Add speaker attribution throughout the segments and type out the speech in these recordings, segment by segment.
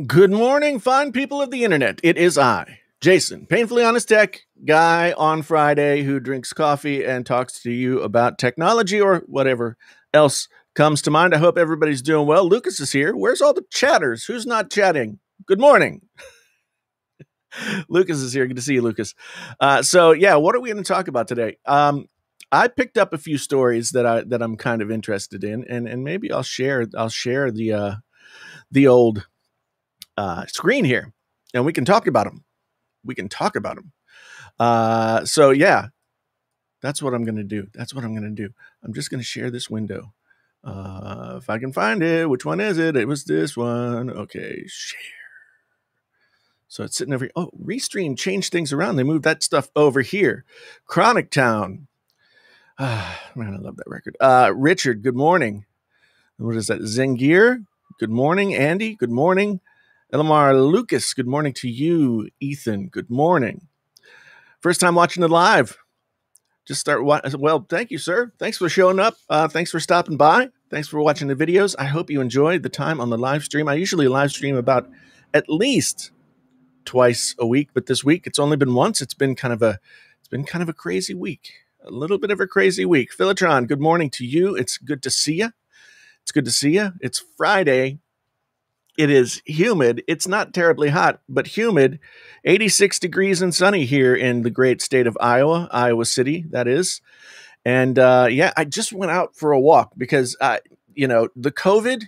Speaker 1: Good morning, fine people of the internet. It is I, Jason, painfully honest tech guy on Friday who drinks coffee and talks to you about technology or whatever else comes to mind. I hope everybody's doing well. Lucas is here. Where's all the chatters? Who's not chatting? Good morning. Lucas is here. Good to see you, Lucas. What are we going to talk about today? I picked up a few stories that I'm kind of interested in, and maybe I'll share the old screen here, and we can talk about them. That's what I'm going to do. I'm just going to share this window. If I can find it, which one is it? It was this one. Okay, share. So it's sitting over here. Oh, Restream changed things around. They moved that stuff over here. Chronic Town. Man, I love that record. Richard, good morning. What is that? Zengir, good morning. Andy, good morning. Elamar Lucas, good morning to you. Ethan, good morning. First time watching it live. Well, thank you, sir. Thanks for showing up. Thanks for stopping by. Thanks for watching the videos. I hope you enjoyed the time on the live stream. I usually live stream about at least twice a week, but this week it's only been once. It's been kind of a crazy week. A little bit of a crazy week. Philotron, good morning to you. It's good to see you. It's Friday. It is humid. It's not terribly hot, but humid. 86 degrees and sunny here in the great state of Iowa City, that is. And I just went out for a walk because, the COVID,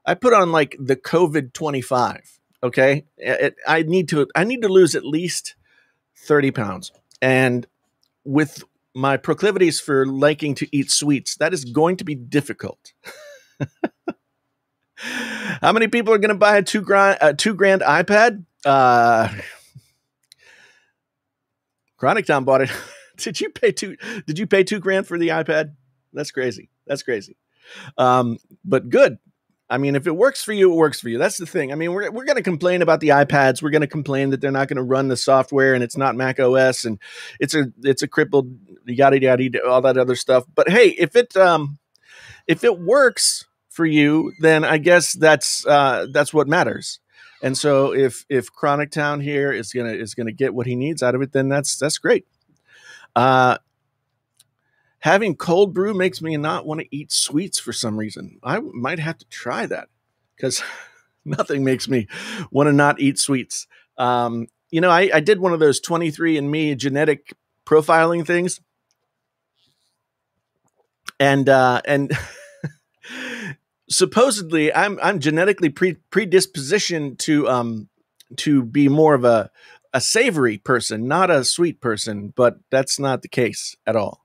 Speaker 1: I put on like the COVID 25. Okay. I need to lose at least 30 pounds. And with my proclivities for liking to eat sweets, that is going to be difficult. How many people are going to buy a $2 grand iPad? Chronic Town bought it. Did you pay $2 grand for the iPad? That's crazy. But good. I mean, if it works for you, it works for you. That's the thing. I mean, we're going to complain about the iPads. We're going to complain that they're not going to run the software and it's not Mac OS and it's a crippled yada yada, all that other stuff. But hey, if it works for you, then I guess that's what matters. And so if Chronic Town here is gonna get what he needs out of it, then that's great. Having cold brew makes me not want to eat sweets for some reason. I might have to try that because nothing makes me want to not eat sweets. I did one of those 23andMe genetic profiling things, and supposedly I'm genetically predispositioned to be more of a savory person, not a sweet person, but that's not the case at all.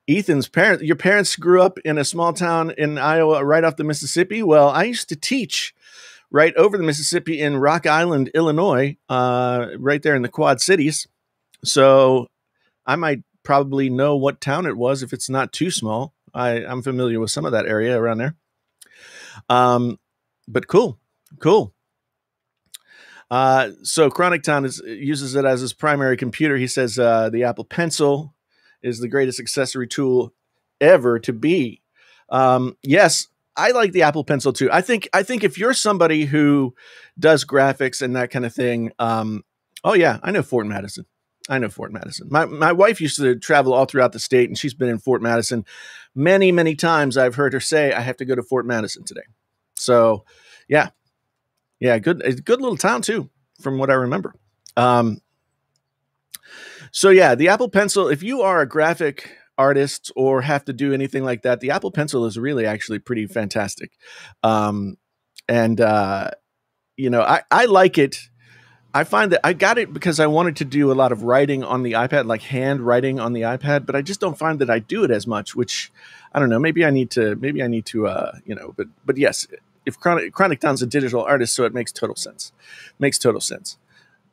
Speaker 1: Ethan's your parents grew up in a small town in Iowa right off the Mississippi. Well, I used to teach right over the Mississippi in Rock Island, Illinois, right there in the Quad Cities. So I might probably know what town it was if it's not too small. I'm familiar with some of that area around there. But cool. So Chronic Town uses it as his primary computer. He says the Apple Pencil is the greatest accessory tool ever to be. Yes, I like the Apple Pencil too. I think if you're somebody who does graphics and that kind of thing, oh yeah, I know Fort Madison. My wife used to travel all throughout the state, and she's been in Fort Madison many, many times. I've heard her say, I have to go to Fort Madison today. So yeah, good little town too, from what I remember. The Apple Pencil, if you are a graphic artist or have to do anything like that, the Apple Pencil is really actually pretty fantastic. I like it. I find that I got it because I wanted to do a lot of writing on the iPad, like hand writing on the iPad, but I just don't find that I do it as much, which I don't know. Maybe I need to, but yes, if Chronic Town's a digital artist, so it makes total sense.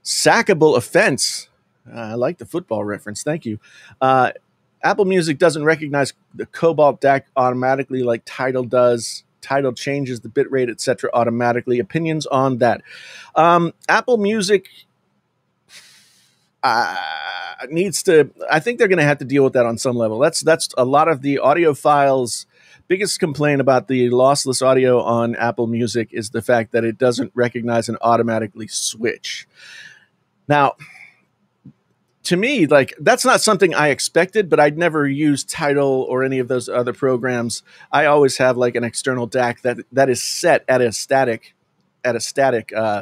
Speaker 1: Sackable offense. I like the football reference. Thank you. Apple Music doesn't recognize the Cobalt DAC automatically like Tidal does. Tidal changes the bitrate, etc. automatically. Opinions on that? Apple Music needs to. I think they're going to have to deal with that on some level. That's a lot of the audio files biggest complaint about the lossless audio on Apple Music is the fact that it doesn't recognize and automatically switch. Now, to me, like, that's not something I expected, but I'd never used Tidal or any of those other programs. I always have like an external DAC that is set at a static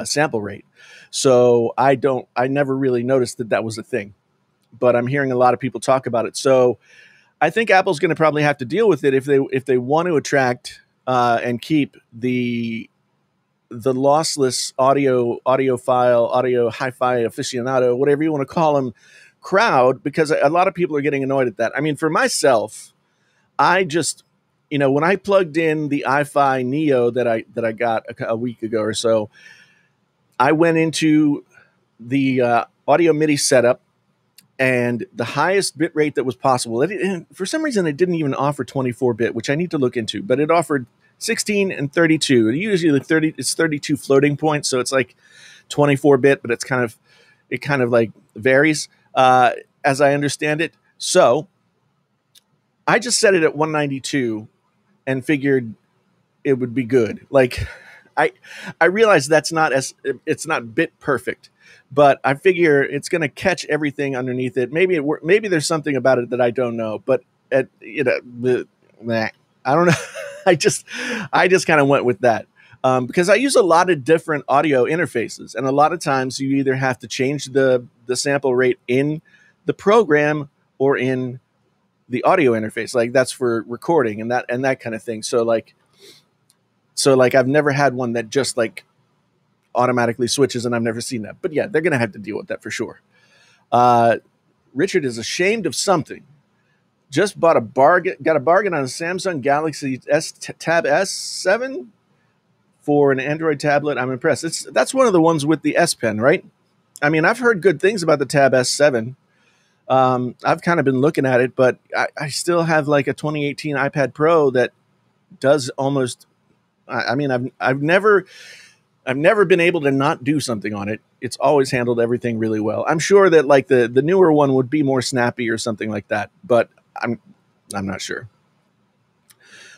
Speaker 1: sample rate. So I never really noticed that was a thing, but I'm hearing a lot of people talk about it. So I think Apple's going to probably have to deal with it if they want to attract and keep the lossless audiophile, audio hi-fi aficionado, whatever you want to call them, crowd, because a lot of people are getting annoyed at that. I mean, for myself, I just, when I plugged in the iFi Neo that I got a week ago or so, I went into the audio MIDI setup, and the highest bit rate that was possible. For some reason, it didn't even offer 24-bit, which I need to look into, but it offered 16 and 32. Usually it's 32 floating points, so it's like 24-bit, but it kind of like varies as I understand it. So I just set it at 192 and figured it would be good. Like I realize it's not bit perfect, but I figure it's going to catch everything underneath it. Maybe there's something about it that I don't know, but I don't know. I just kind of went with that because I use a lot of different audio interfaces, and a lot of times you either have to change the sample rate in the program or in the audio interface. Like that's for recording and that kind of thing. So I've never had one that just like automatically switches, and I've never seen that. But yeah, they're going to have to deal with that for sure. Richard is ashamed of something. Just got a bargain on a Samsung Galaxy Tab S7 for an Android tablet. I'm impressed. That's one of the ones with the S Pen, right? I mean, I've heard good things about the Tab S7. I've kind of been looking at it, but I still have like a 2018 iPad Pro that does almost. I mean, I've never been able to not do something on it. It's always handled everything really well. I'm sure that like the newer one would be more snappy or something like that, but I'm not sure.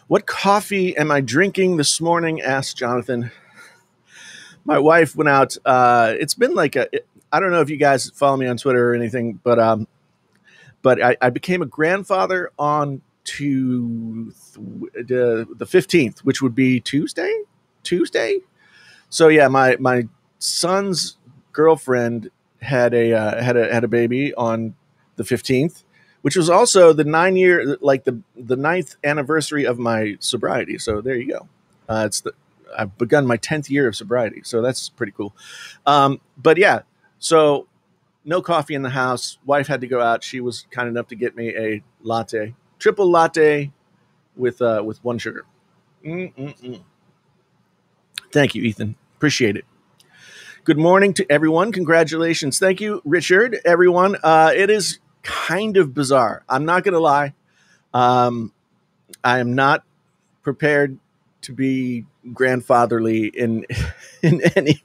Speaker 1: What coffee am I drinking this morning? Asked Jonathan. My wife went out. It's been like I don't know if you guys follow me on Twitter or anything, but I became a grandfather on to the 15th, which would be Tuesday. So yeah, my son's girlfriend had a baby on the 15th, which was also the 9-year, like the 9th anniversary of my sobriety. So there you go. I've begun my 10th year of sobriety, so that's pretty cool. But yeah, so no coffee in the house. Wife had to go out. She was kind enough to get me a latte, triple latte with one sugar. Thank you, Ethan. Appreciate it. Good morning to everyone. Congratulations. Thank you, Richard. Everyone. It is kind of bizarre. I'm not going to lie. I am not prepared to be grandfatherly in any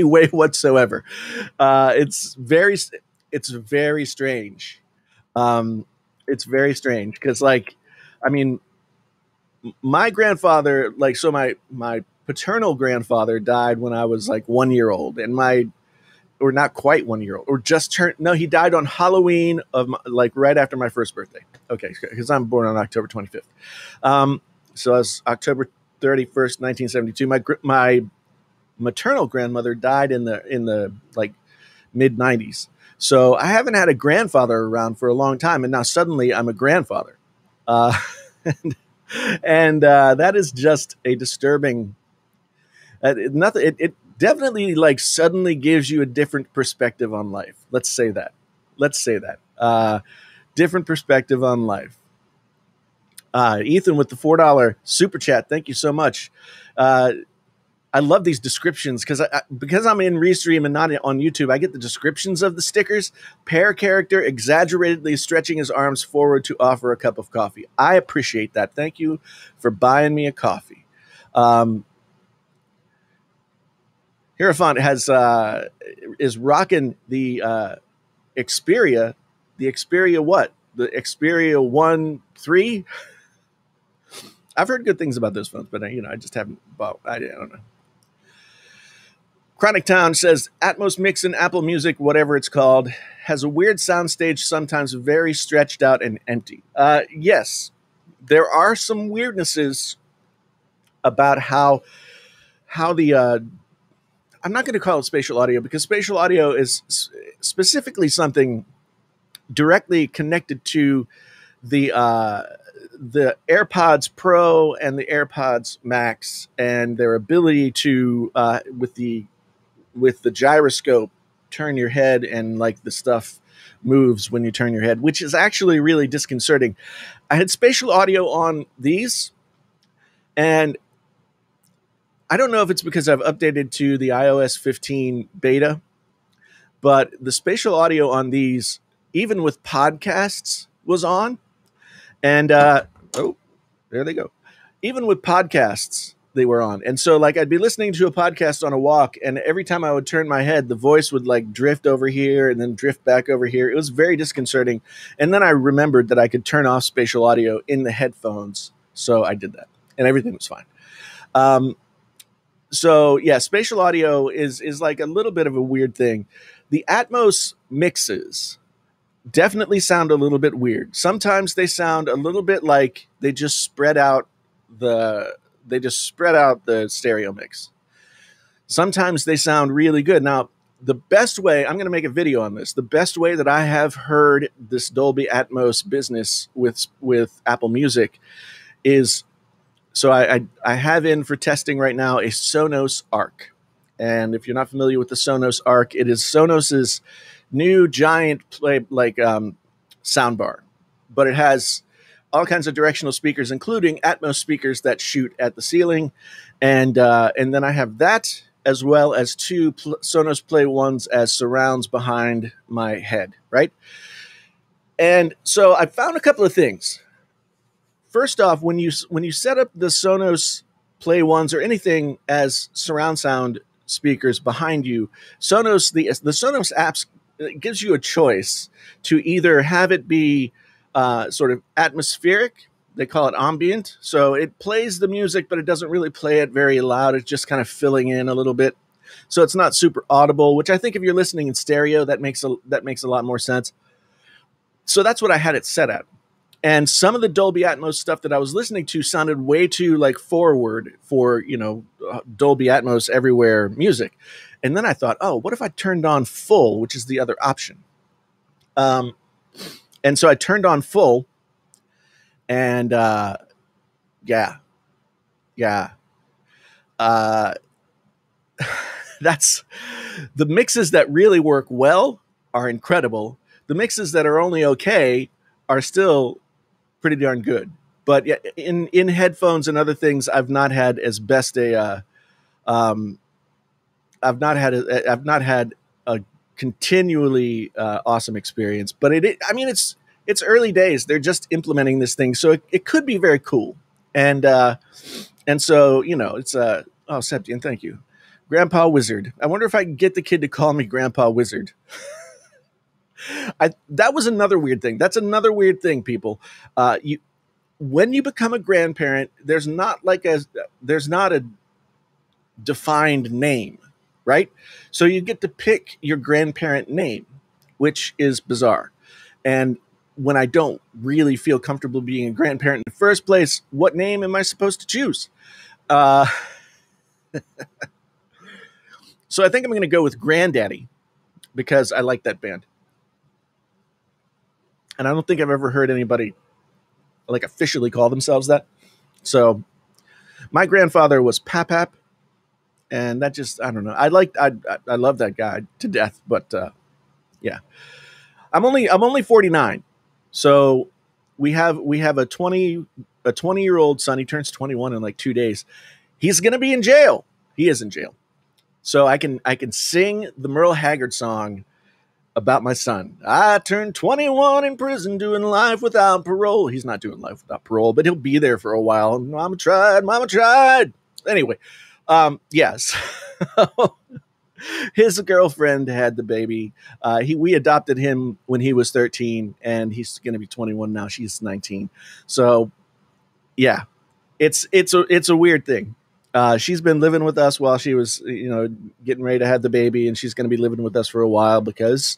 Speaker 1: way whatsoever. It's very strange. It's very strange because, like, I mean, my grandfather, like, so my paternal grandfather died when I was like 1 year old, and or not quite 1 year old, or just turned. No, he died on Halloween like right after my first birthday. Okay, because I'm born on October 25th. So I was October 31st, 1972. My maternal grandmother died in the like mid 90s. So I haven't had a grandfather around for a long time, and now suddenly I'm a grandfather. And that is just a disturbing. It definitely like suddenly gives you a different perspective on life. Let's say that. Different perspective on life. Ethan with the $4 super chat. Thank you so much. I love these descriptions because I'm in Restream and not on YouTube. I get the descriptions of the stickers. Pear character exaggeratedly stretching his arms forward to offer a cup of coffee. I appreciate that. Thank you for buying me a coffee. Hierophant is rocking the Xperia. The Xperia what? The Xperia 1.3? I've heard good things about those phones, but I just haven't bought. I don't know. Chronic Town says Atmos Mix in Apple Music, whatever it's called, has a weird soundstage, sometimes very stretched out and empty. Yes, there are some weirdnesses about how the I'm not going to call it spatial audio, because spatial audio is specifically something directly connected to the AirPods Pro and the AirPods Max, and their ability to with the gyroscope turn your head, and like the stuff moves when you turn your head, which is actually really disconcerting. I had spatial audio on these, and I don't know if it's because I've updated to the iOS 15 beta, but the spatial audio on these, even with podcasts, was on. And oh, there they go. Even with podcasts, they were on. And so like I'd be listening to a podcast on a walk, and every time I would turn my head, the voice would like drift over here and then drift back over here. It was very disconcerting. And then I remembered that I could turn off spatial audio in the headphones. So I did that, and everything was fine. So yeah, spatial audio is like a little bit of a weird thing. The Atmos mixes definitely sound a little bit weird. Sometimes they sound a little bit like they just spread out the stereo mix. Sometimes they sound really good. Now, the best way, I'm going to make a video on this. The best way that I have heard this Dolby Atmos business with Apple Music is, so I have in for testing right now a Sonos Arc. And if you're not familiar with the Sonos Arc, it is Sonos's new giant soundbar, but it has all kinds of directional speakers, including Atmos speakers that shoot at the ceiling, and then I have that, as well as two Sonos Play Ones as surrounds behind my head, right? And so I found a couple of things. First off, when you set up the Sonos Play Ones or anything as surround sound speakers behind you, the Sonos apps, it gives you a choice to either have it be sort of atmospheric. They call it ambient. So it plays the music, but it doesn't really play it very loud. It's just kind of filling in a little bit. So it's not super audible, which I think if you're listening in stereo, that makes a lot more sense. So that's what I had it set at. And some of the Dolby Atmos stuff that I was listening to sounded way too like forward for, Dolby Atmos everywhere music. And then I thought, oh, what if I turned on full, which is the other option? And so I turned on full, and that's the mixes that really work well are incredible. The mixes that are only okay are still pretty darn good. But yeah, in headphones and other things, I've not had as best a I've not had a continually awesome experience. But it's early days. They're just implementing this thing, so it could be very cool. And so it's oh, Septian, thank you, Grandpa Wizard. I wonder if I can get the kid to call me Grandpa Wizard. That was another weird thing. That's another weird thing, people. When you become a grandparent, there's not a defined name, right? So you get to pick your grandparent name, which is bizarre. And when I don't really feel comfortable being a grandparent in the first place, what name am I supposed to choose? So I think I'm going to go with Granddaddy, because I like that band. And I don't think I've ever heard anybody like officially call themselves that. So my grandfather was Papap, and that just, I don't know. I love that guy to death, but yeah. I'm only 49. So we have a 20-year-old son. He turns 21 in like 2 days. He's going to be in jail. He is in jail. So I can sing the Merle Haggard song about my son. I turned 21 in prison doing life without parole. He's not doing life without parole, but he'll be there for a while. Mama tried. Anyway, yes. His girlfriend had the baby. We adopted him when he was 13, and he's going to be 21 now. She's 19. So, yeah. It's a weird thing. She's been living with us while she was, getting ready to have the baby, and she's going to be living with us for a while because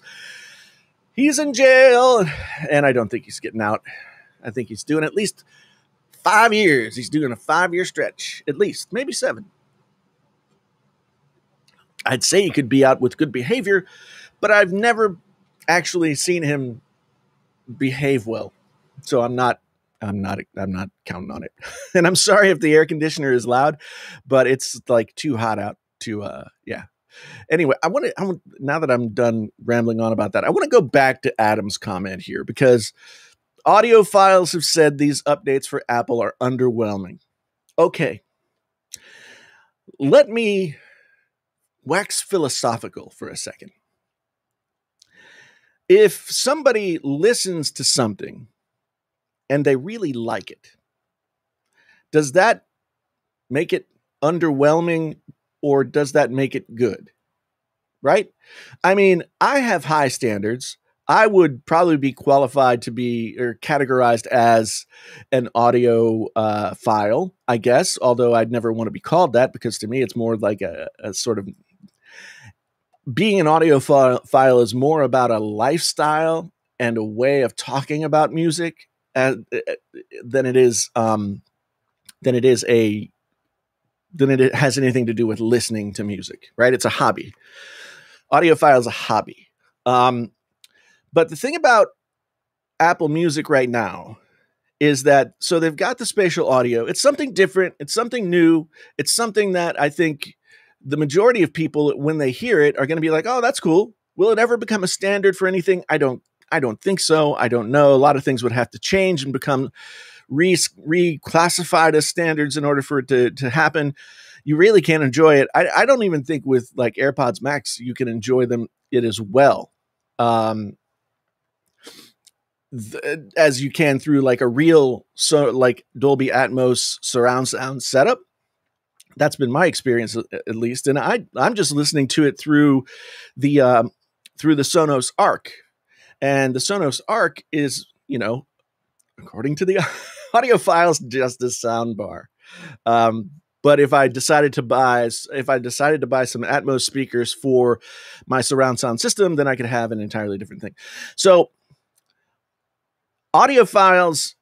Speaker 1: he's in jail, and I don't think he's getting out. I think he's doing at least 5 years. He's doing a 5-year stretch, at least, maybe 7. I'd say he could be out with good behavior, but I've never actually seen him behave well. So I'm not counting on it. And I'm sorry if the air conditioner is loud, but it's like too hot out to yeah. Anyway, I want now that I'm done rambling on about that, I want to go back to Adam's comment here because audiophiles have said these updates for Apple are underwhelming. Okay. Let me wax philosophical for a second. If somebody listens to something and they really like it, does that make it underwhelming or does that make it good? Right? I mean, I have high standards. I would probably be qualified to be or categorized as an audio file, I guess, although I'd never want to be called that because to me it's more like a sort of being an audio file is more about a lifestyle and a way of talking about music than it has anything to do with listening to music, right? It's a hobby. Audiophile is a hobby. But the thing about Apple Music right now is that, so they've got the spatial audio. It's something different. It's something new. It's something that I think the majority of people, when they hear it, are going to be like, oh, that's cool. Will it ever become a standard for anything? I don't think so. I don't know. A lot of things would have to change and become reclassified as standards in order for it to happen. You really can't enjoy it. I don't even think with like AirPods Max, you can enjoy it as well. As you can through like a real, like Dolby Atmos surround sound setup. That's been my experience at least. And I'm just listening to it through the Sonos Arc. And the Sonos Arc is, according to the audiophiles, just a sound bar. But if I decided to buy some Atmos speakers for my surround sound system, then I could have an entirely different thing. So audiophiles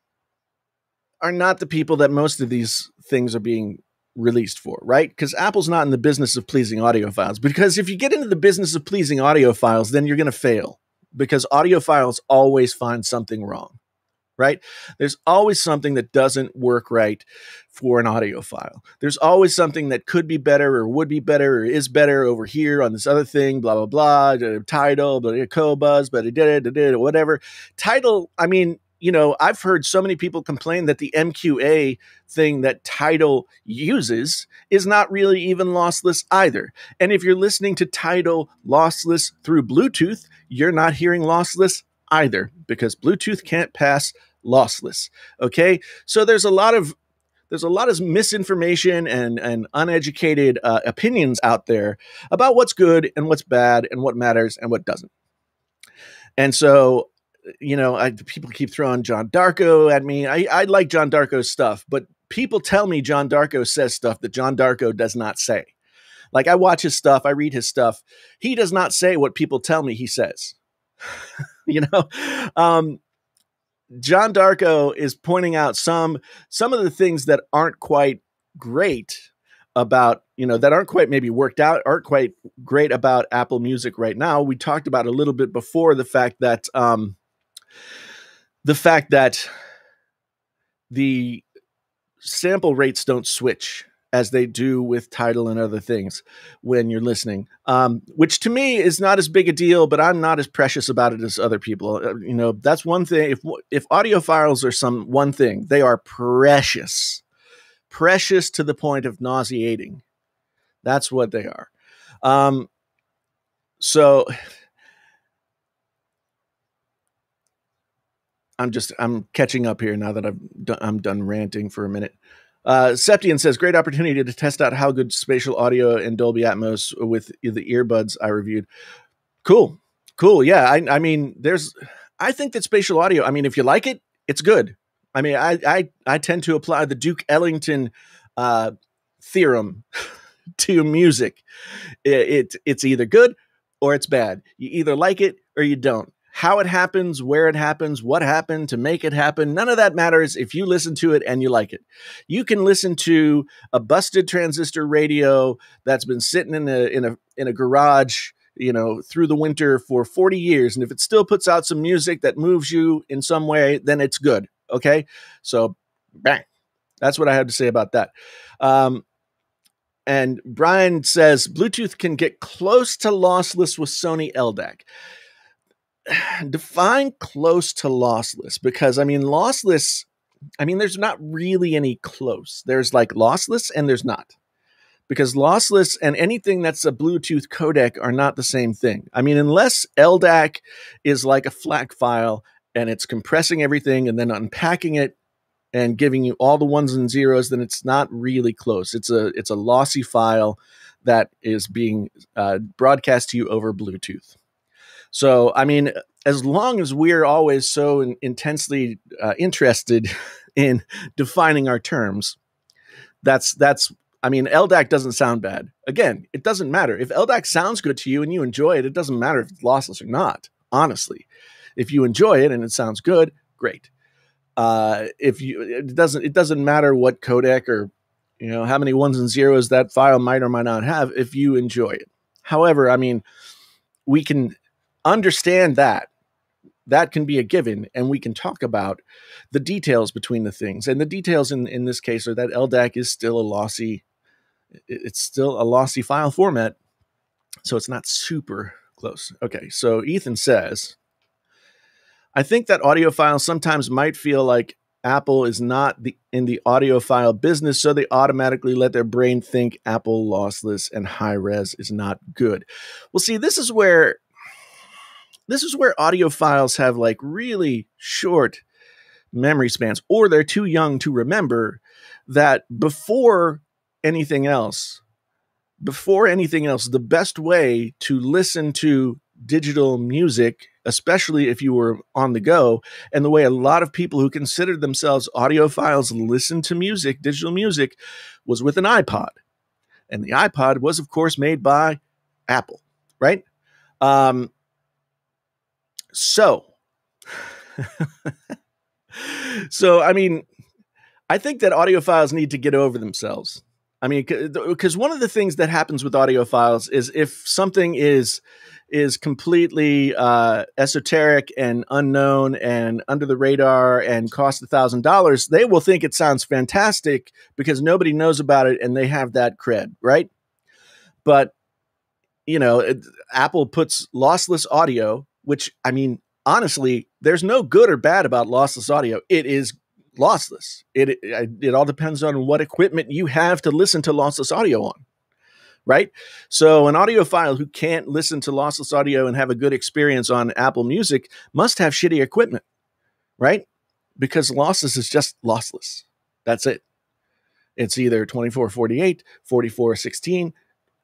Speaker 1: are not the people that most of these things are being released for, right? Because Apple's not in the business of pleasing audiophiles. Because if you get into the business of pleasing audiophiles, then you're going to fail. Because audiophiles always find something wrong, right? There's always something that doesn't work right for an audiophile. There's always something that could be better or would be better or is better over here on this other thing, blah, blah, blah, Tidal, but Qobuz, but it did, whatever. Tidal, I mean, I've heard so many people complain that the MQA thing that Tidal uses is not really even lossless either. And if you're listening to Tidal lossless through Bluetooth, you're not hearing lossless either because Bluetooth can't pass lossless. Okay. So there's a lot of misinformation and uneducated opinions out there about what's good and what's bad and what matters and what doesn't. And so, people keep throwing John Darko at me. I like John Darko's stuff, but people tell me John Darko says stuff that John Darko does not say. Like I watch his stuff, I read his stuff. He does not say what people tell me he says. John Darko is pointing out some of the things that aren't quite great about, that aren't quite maybe worked out, aren't quite great about Apple Music right now. We talked about a little bit before the fact that the sample rates don't switch as they do with Tidal and other things when you're listening, which to me is not as big a deal, but I'm not as precious about it as other people. That's one thing. If audiophiles are one thing, they are precious to the point of nauseating. That's what they are. So I'm catching up here now that I'm done ranting for a minute. Septian says, great opportunity to test out how good spatial audio and Dolby Atmos with the earbuds I reviewed. Cool. Yeah. I mean, I think that spatial audio, I mean, if you like it, it's good. I mean, I tend to apply the Duke Ellington theorem to music. It's either good or it's bad. You either like it or you don't. How it happens, where it happens, what happened to make it happen, none of that matters if you listen to it and you like it. You can listen to a busted transistor radio that's been sitting in a garage, through the winter for 40 years, and if it still puts out some music that moves you in some way, then it's good. Okay? So, bang. That's what I have to say about that. And Brian says Bluetooth can get close to lossless with Sony LDAC. Define close to lossless, because lossless, there's not really any close. There's like lossless and there's not, because lossless and anything that's a Bluetooth codec are not the same thing. Unless LDAC is like a FLAC file and it's compressing everything and then unpacking it and giving you all the ones and zeros, then it's not really close. It's a lossy file that is being broadcast to you over Bluetooth. So, as long as we're always so intensely interested in defining our terms, that's LDAC doesn't sound bad. Again, it doesn't matter. If LDAC sounds good to you and you enjoy it, it doesn't matter if it's lossless or not, honestly. If you enjoy it and it sounds good, great. It doesn't matter what codec or how many ones and zeros that file might or might not have if you enjoy it. However, we can understand that can be a given, and we can talk about the details between the things. And the details in this case are that LDAC is still it's still a lossy file format, so it's not super close. Okay, so Ethan says, I think that audiophiles sometimes might feel like Apple is not in the audiophile business, so they automatically let their brain think Apple lossless and high res is not good. Well, see, this is where audiophiles have like really short memory spans, or they're too young to remember that before anything else, the best way to listen to digital music, especially if you were on the go, and the way a lot of people who considered themselves audiophiles listen to music, digital music, was with an iPod. And the iPod was, of course, made by Apple, right? So I think that audiophiles need to get over themselves. Because one of the things that happens with audiophiles is if something is completely esoteric and unknown and under the radar and costs $1,000, they will think it sounds fantastic because nobody knows about it and they have that cred, right? But Apple puts lossless audio, which honestly, there's no good or bad about lossless audio. It is lossless. It all depends on what equipment you have to listen to lossless audio on, right? So an audiophile who can't listen to lossless audio and have a good experience on Apple Music must have shitty equipment, right? Because lossless is just lossless. That's it. It's either 2448, 4416,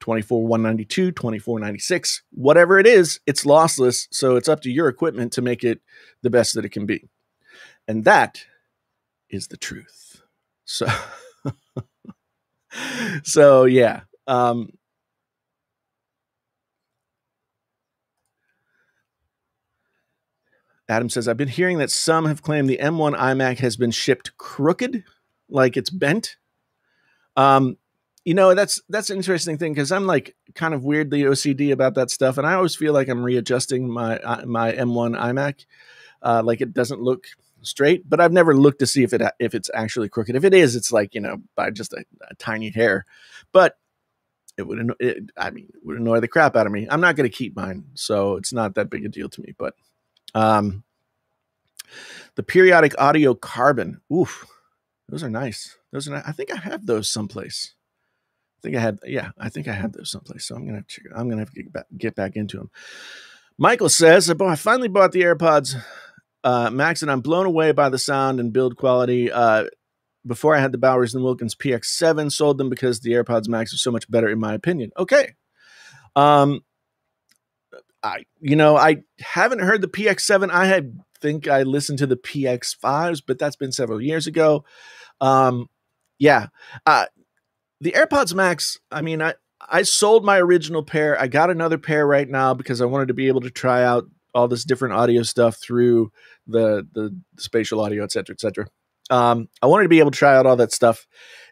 Speaker 1: 24192, 2496, whatever it is, it's lossless. So it's up to your equipment to make it the best that it can be. And that is the truth. So, yeah. Adam says, I've been hearing that some have claimed the M1 iMac has been shipped crooked, like it's bent. That's an interesting thing, because I'm like kind of weirdly OCD about that stuff, and I always feel like I'm readjusting my M1 iMac, like it doesn't look straight. But I've never looked to see if it's actually crooked. If it is, it's like by just a tiny hair. But it would annoy the crap out of me. I'm not going to keep mine, so it's not that big a deal to me. But the periodic audio carbon, oof, those are nice. I think I have those someplace. I think I had those someplace. So I'm gonna have to get back into them. Michael says, I finally bought the AirPods Max, and I'm blown away by the sound and build quality. Before I had the Bowers and Wilkins PX7, sold them because the AirPods Max are so much better in my opinion. Okay. I haven't heard the PX7. I had think I listened to the PX5s, but that's been several years ago. Yeah. The AirPods Max, I mean, I sold my original pair. I got another pair right now because I wanted to be able to try out all this different audio stuff through the spatial audio, et cetera, et cetera. I wanted to be able to try out all that stuff,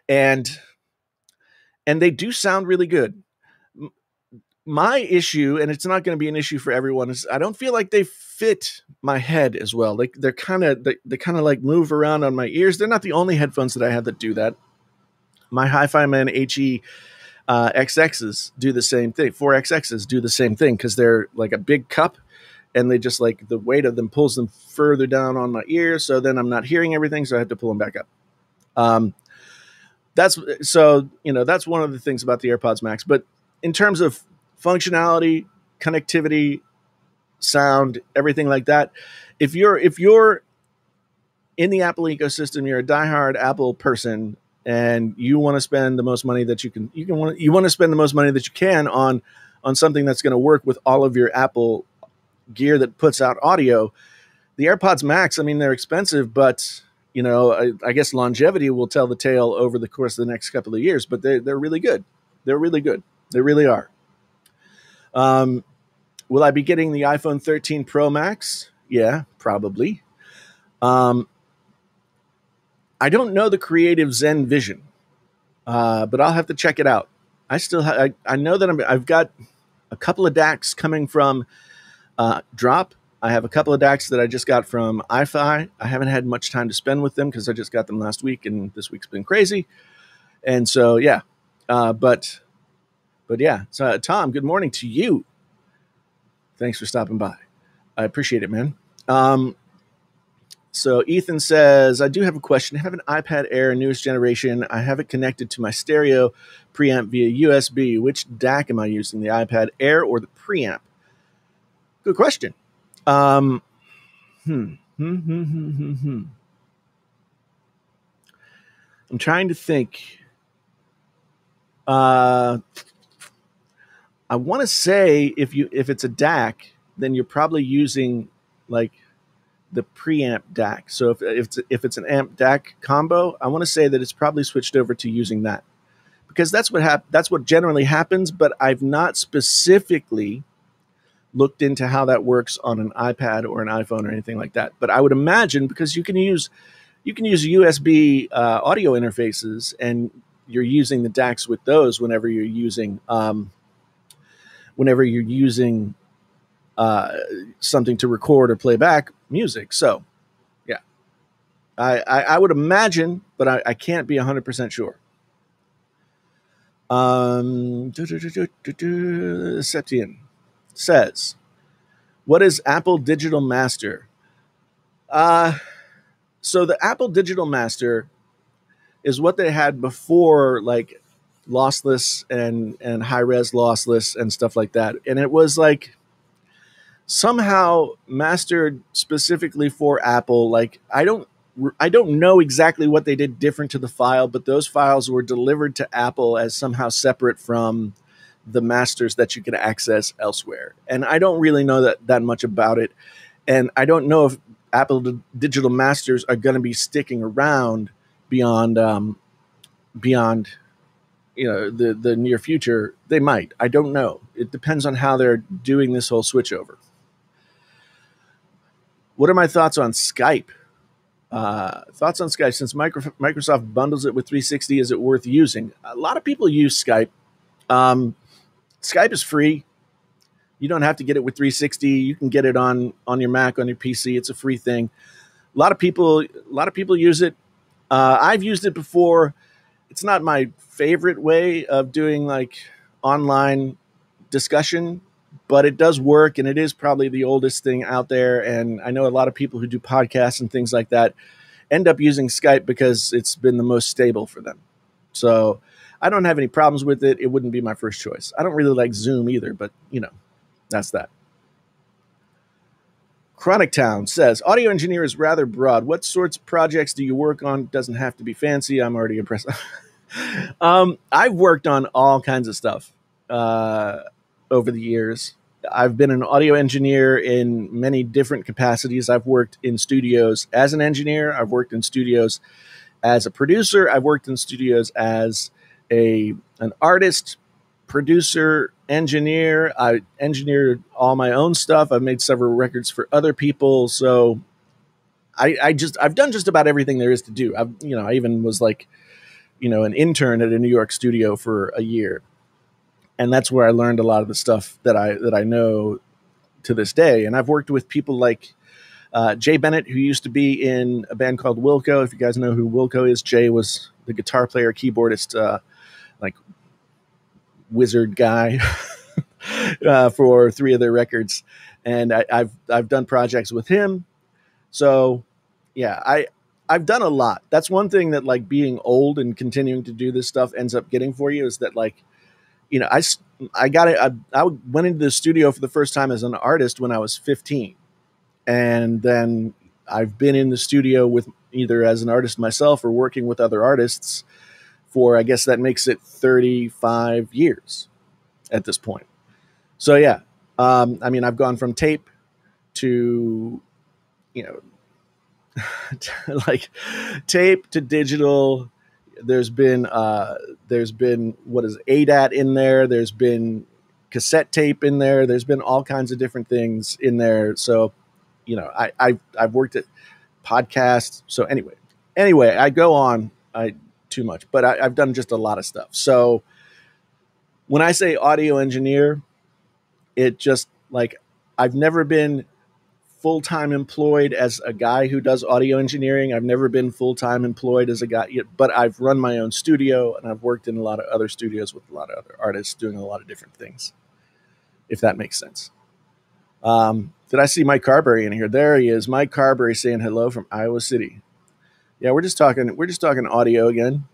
Speaker 1: and they do sound really good. My issue, and it's not going to be an issue for everyone, is I don't feel like they fit my head as well. Like they're kind of they kind of like move around on my ears. They're not the only headphones that I have that do that. My Hi-Fi Man HE XXs do the same thing. 4XXs do the same thing because they're like a big cup, and they just like the weight of them pulls them further down on my ear. So then I'm not hearing everything, so I have to pull them back up. That's so, that's one of the things about the AirPods Max. But in terms of functionality, connectivity, sound, everything like that, if you're in the Apple ecosystem, you're a diehard Apple person, and you want to spend the most money that you want to spend the most money that you can on something that's going to work with all of your Apple gear that puts out audio. The AirPods Max, I mean, they're expensive, but I guess longevity will tell the tale over the course of the next couple of years. But they're really good. They're really good. They really are. Will I be getting the iPhone 13 Pro Max? Yeah, probably. I don't know the Creative Zen Vision, but I'll have to check it out. I know that I've got a couple of DACs coming from Drop. I have a couple of DACs that I just got from iFi. I haven't had much time to spend with them because I just got them last week, and this week's been crazy. And so, yeah. But yeah. So, Tom, good morning to you. Thanks for stopping by. I appreciate it, man. So Ethan says, I do have a question. I have an iPad Air, newest generation. I have it connected to my stereo preamp via USB. Which DAC am I using, the iPad Air or the preamp? Good question. I'm trying to think. I want to say if it's a DAC, then you're probably using like the preamp DAC. So if it's an amp DAC combo, I want to say that it's probably switched over to using that, because that's what generally happens. But I've not specifically looked into how that works on an iPad or an iPhone or anything like that. But I would imagine, because you can use USB audio interfaces, and you're using the DACs with those whenever you're using something to record or play back music. So, yeah, I would imagine, but I can't be 100% sure. Septian says, what is Apple Digital Master? So the Apple Digital Master is what they had before, like lossless and high-res lossless and stuff like that. And it was like somehow mastered specifically for Apple. Like I don't know exactly what they did different to the file, but those files were delivered to Apple as somehow separate from the masters that you can access elsewhere. And I don't really know that much about it. And I don't know if Apple Digital Masters are going to be sticking around beyond the near future. They might. I don't know. It depends on how they're doing this whole switch over. What are my thoughts on Skype? Thoughts on Skype. Since Microsoft bundles it with 360, is it worth using? A lot of people use Skype. Skype is free. You don't have to get it with 360. You can get it on your Mac, on your PC. It's a free thing. A lot of people use it. I've used it before. It's not my favorite way of doing like online discussion, but it does work, and it is probably the oldest thing out there. And I know a lot of people who do podcasts and things like that end up using Skype because it's been the most stable for them. So I don't have any problems with it. It wouldn't be my first choice. I don't really like Zoom either, but that's that. Chronic Town says, audio engineer is rather broad. What sorts of projects do you work on? Doesn't have to be fancy. I'm already impressed. I've worked on all kinds of stuff over the years. I've been an audio engineer in many different capacities. I've worked in studios as an engineer. I've worked in studios as a producer. I've worked in studios as an artist, producer, engineer. I engineered all my own stuff. I've made several records for other people. So I've done just about everything there is to do. I even was like, an intern at a New York studio for a year. And that's where I learned a lot of the stuff that I know to this day. And I've worked with people like Jay Bennett, who used to be in a band called Wilco. If you guys know who Wilco is, Jay was the guitar player, keyboardist, like wizard guy for 3 of their records. And I've done projects with him. So yeah, I've done a lot. That's one thing that like being old and continuing to do this stuff ends up getting for you, is that like, I went into the studio for the first time as an artist when I was 15. And then I've been in the studio with either as an artist myself or working with other artists for, I guess that makes it 35 years at this point. So yeah, I've gone from tape to, like tape to digital. There's been what is ADAT in there. There's been cassette tape in there. There's been all kinds of different things in there. So, I've worked at podcasts. So anyway, I go on too much, but I've done just a lot of stuff. So when I say audio engineer, it just like I've never been full-time employed as a guy who does audio engineering. I've never been full-time employed as a guy, but I've run my own studio and I've worked in a lot of other studios with a lot of other artists doing a lot of different things, if that makes sense. Did I see Mike Carberry in here? There he is. Mike Carberry saying hello from Iowa City. Yeah, we're just talking audio again.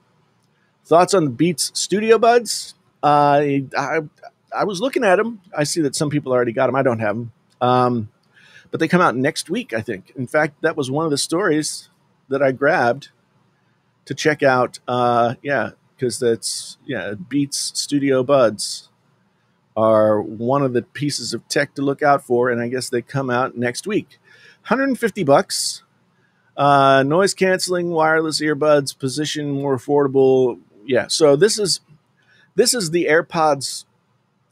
Speaker 1: Thoughts on the Beats Studio Buds? I was looking at them. I see that some people already got them. I don't have them. But they come out next week, I think. In fact, that was one of the stories that I grabbed to check out. Because Beats Studio Buds are one of the pieces of tech to look out for, and I guess they come out next week. $150. Noise canceling wireless earbuds, position more affordable. Yeah, so this is the AirPods.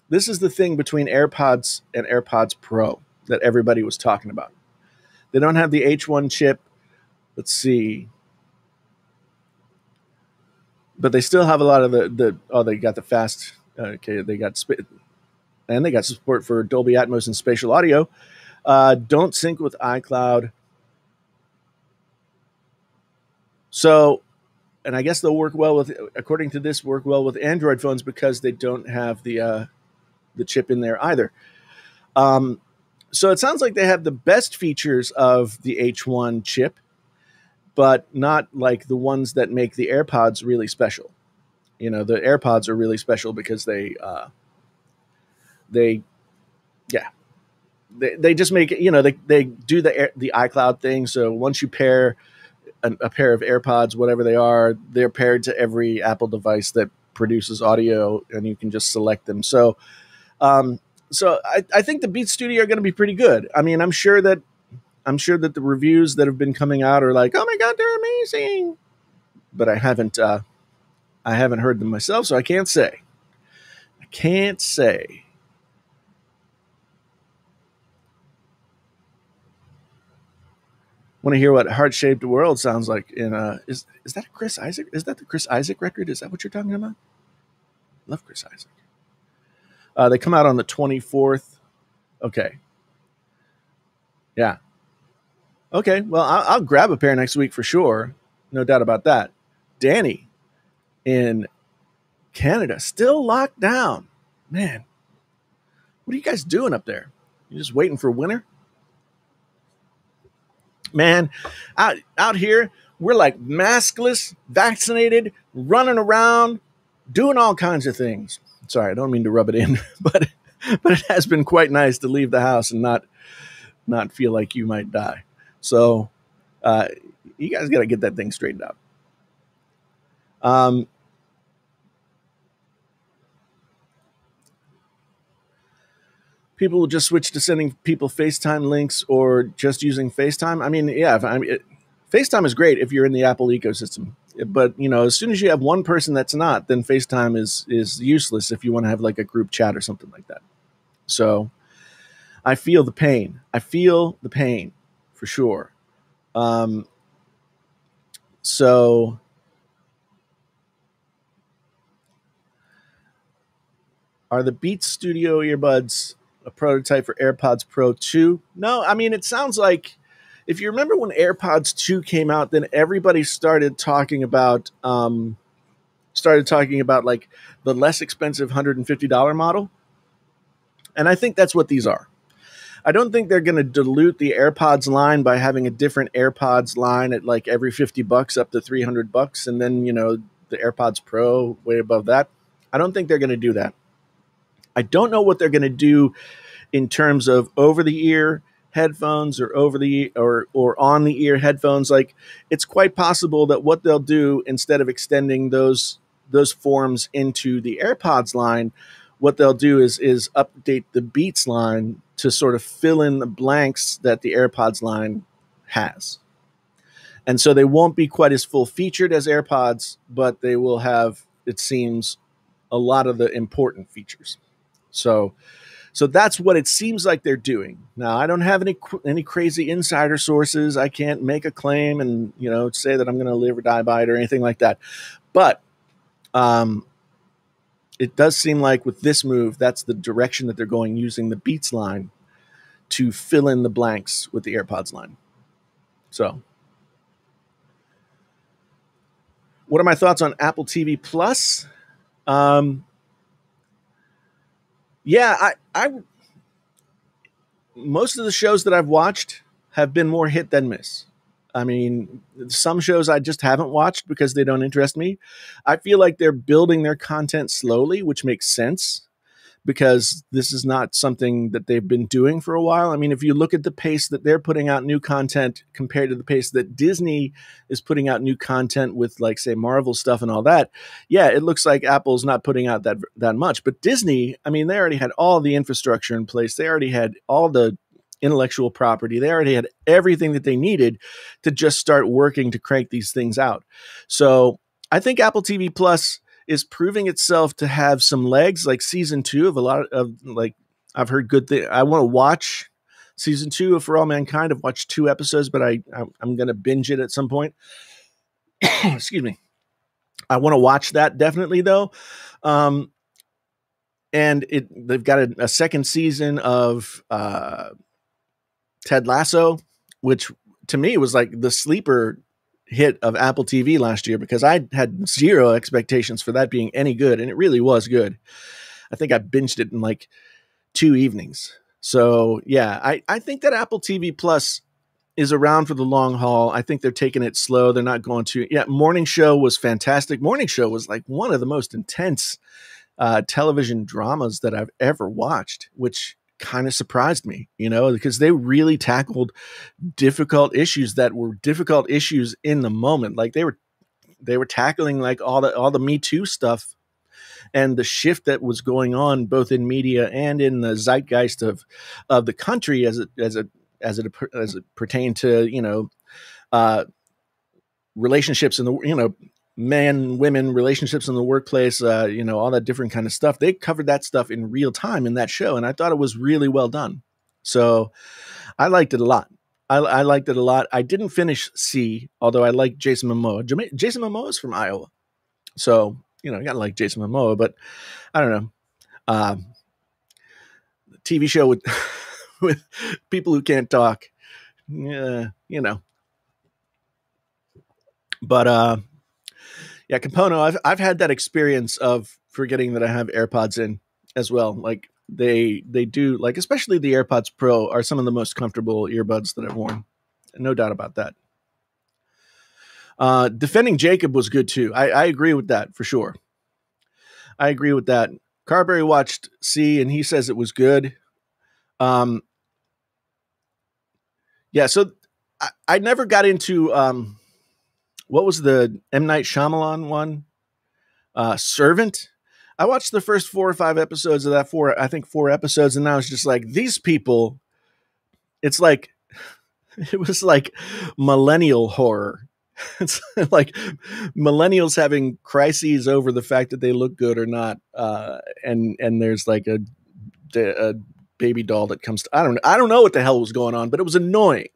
Speaker 1: This is the thing between AirPods and AirPods Pro that everybody was talking about. They don't have the H1 chip. Let's see. But they still have a lot of they got the fast, they got support for Dolby Atmos and spatial audio. Don't sync with iCloud. So, and I guess they'll work well with, according to this, Android phones because they don't have the chip in there either. So it sounds like they have the best features of the H1 chip, but not like the ones that make the AirPods really special. The AirPods are really special because they just make it, they do the iCloud thing. So once you pair a pair of AirPods, whatever they are, they're paired to every Apple device that produces audio, and you can just select them. So, I think the Beats Studio are going to be pretty good. I'm sure that the reviews that have been coming out are like, oh my God, they're amazing. But I haven't heard them myself, so I can't say. Want to hear what Heart Shaped World sounds like in is that a Chris Isaak? Is that the Chris Isaak record? Is that what you're talking about? Love Chris Isaak. They come out on the 24th. Okay. Yeah. Okay. Well, I'll grab a pair next week for sure. No doubt about that. Danny in Canada, still locked down. Man, what are you guys doing up there? You just waiting for winter? Man, out here, we're like maskless, vaccinated, running around, doing all kinds of things. Sorry, I don't mean to rub it in, but it has been quite nice to leave the house and not feel like you might die. So you guys got to get that thing straightened out. people will just switch to sending people FaceTime links or just using FaceTime. I mean, yeah, FaceTime is great if you're in the Apple ecosystem. But, you know, as soon as you have one person that's not, then FaceTime is useless if you want to have like a group chat or something like that. So I feel the pain. I feel the pain for sure. So are the Beats Studio earbuds a prototype for AirPods Pro 2? No, I mean, it sounds like, if you remember when AirPods 2 came out, then everybody started talking about like the less expensive $150 model. And I think that's what these are. I don't think they're going to dilute the AirPods line by having a different AirPods line at like every $50 up to $300, and then, you know, the AirPods Pro way above that. I don't think they're going to do that. I don't know what they're going to do in terms of over-the-ear headphones or or on-the-ear headphones. Like, it's quite possible that what they'll do, instead of extending those forms into the AirPods line, what they'll do is update the Beats line to sort of fill in the blanks that the AirPods line has. And so they won't be quite as full featured as AirPods, but they will have, it seems, a lot of the important features. So that's what it seems like they're doing. Now, I don't have any crazy insider sources. I can't make a claim and, you know, say that I'm going to live or die by it or anything like that. But it does seem like with this move, that's the direction that they're going, using the Beats line to fill in the blanks with the AirPods line. So, what are my thoughts on Apple TV Plus? Yeah, I most of the shows that I've watched have been more hit than miss. I mean, some shows I just haven't watched because they don't interest me. I feel like they're building their content slowly, which makes sense because this is not something that they've been doing for a while. I mean, if you look at the pace that they're putting out new content compared to the pace that Disney is putting out new content with, like, say, Marvel stuff and all that, yeah, it looks like Apple's not putting out that much. But Disney, I mean, they already had all the infrastructure in place. They already had all the intellectual property. They already had everything that they needed to just start working to crank these things out. So I think Apple TV Plus is proving itself to have some legs. Like season 2 of a lot of, like, I've heard good things. I want to watch season 2 of For All Mankind. I've watched 2 episodes, but I'm going to binge it at some point. Excuse me. I want to watch that definitely though. And they've got a second season of Ted Lasso, which to me was like the sleeper hit of Apple TV last year, because I had zero expectations for that being any good, and it really was good. I think I binged it in like 2 evenings. So yeah, I think that Apple TV Plus is around for the long haul. I think they're taking it slow. They're not going to. Yeah, Morning Show was fantastic. Morning Show was like one of the most intense television dramas that I've ever watched, which kind of surprised me, you know, because they really tackled difficult issues that were difficult issues in the moment. Like they were tackling like all the Me Too stuff and the shift that was going on both in media and in the zeitgeist of the country as it pertained to, you know, relationships in the, you know, man, women, relationships in the workplace, you know, all that different kind of stuff. They covered that stuff in real time in that show, and I thought it was really well done. So I liked it a lot. I liked it a lot. I didn't finish C, although I like Jason Momoa. Jason Momoa is from Iowa. So, you know, you gotta like Jason Momoa, but I don't know. TV show with with people who can't talk. Yeah, you know. But yeah, Compono, I've had that experience of forgetting that I have AirPods in as well. Like they do, like, especially the AirPods Pro are some of the most comfortable earbuds that I've worn. No doubt about that. Defending Jacob was good too. I agree with that for sure. I agree with that. Carberry watched C and he says it was good. Yeah, so I never got into what was the M. Night Shyamalan one? Servant. I watched the first 4 or 5 episodes of that, I think 4 episodes, and I was just like, these people, it's like, it was like millennial horror. It's like millennials having crises over the fact that they look good or not. And there's like a baby doll that comes to, I don't know what the hell was going on, but it was annoying.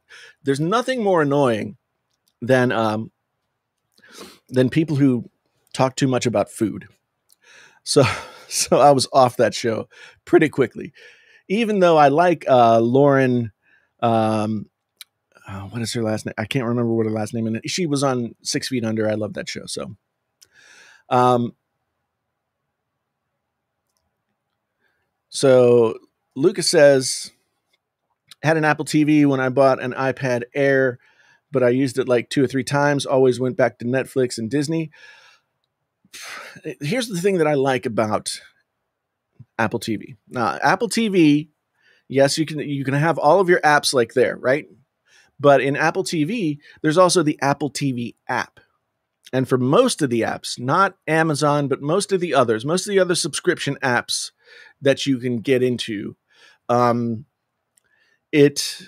Speaker 1: There's nothing more annoying than people who talk too much about food. So I was off that show pretty quickly, even though I like Lauren. What is her last name? I can't remember what her last name is. She was on 6 Feet Under. I love that show. So Lucas says, had an Apple TV when I bought an iPad Air, but I used it like 2 or 3 times. Always went back to Netflix and Disney. Here's the thing that I like about Apple TV. Now, Apple TV, yes, you can have all of your apps like there, right? But in Apple TV, there's also the Apple TV app. And for most of the apps, not Amazon, but most of the other subscription apps that you can get into, it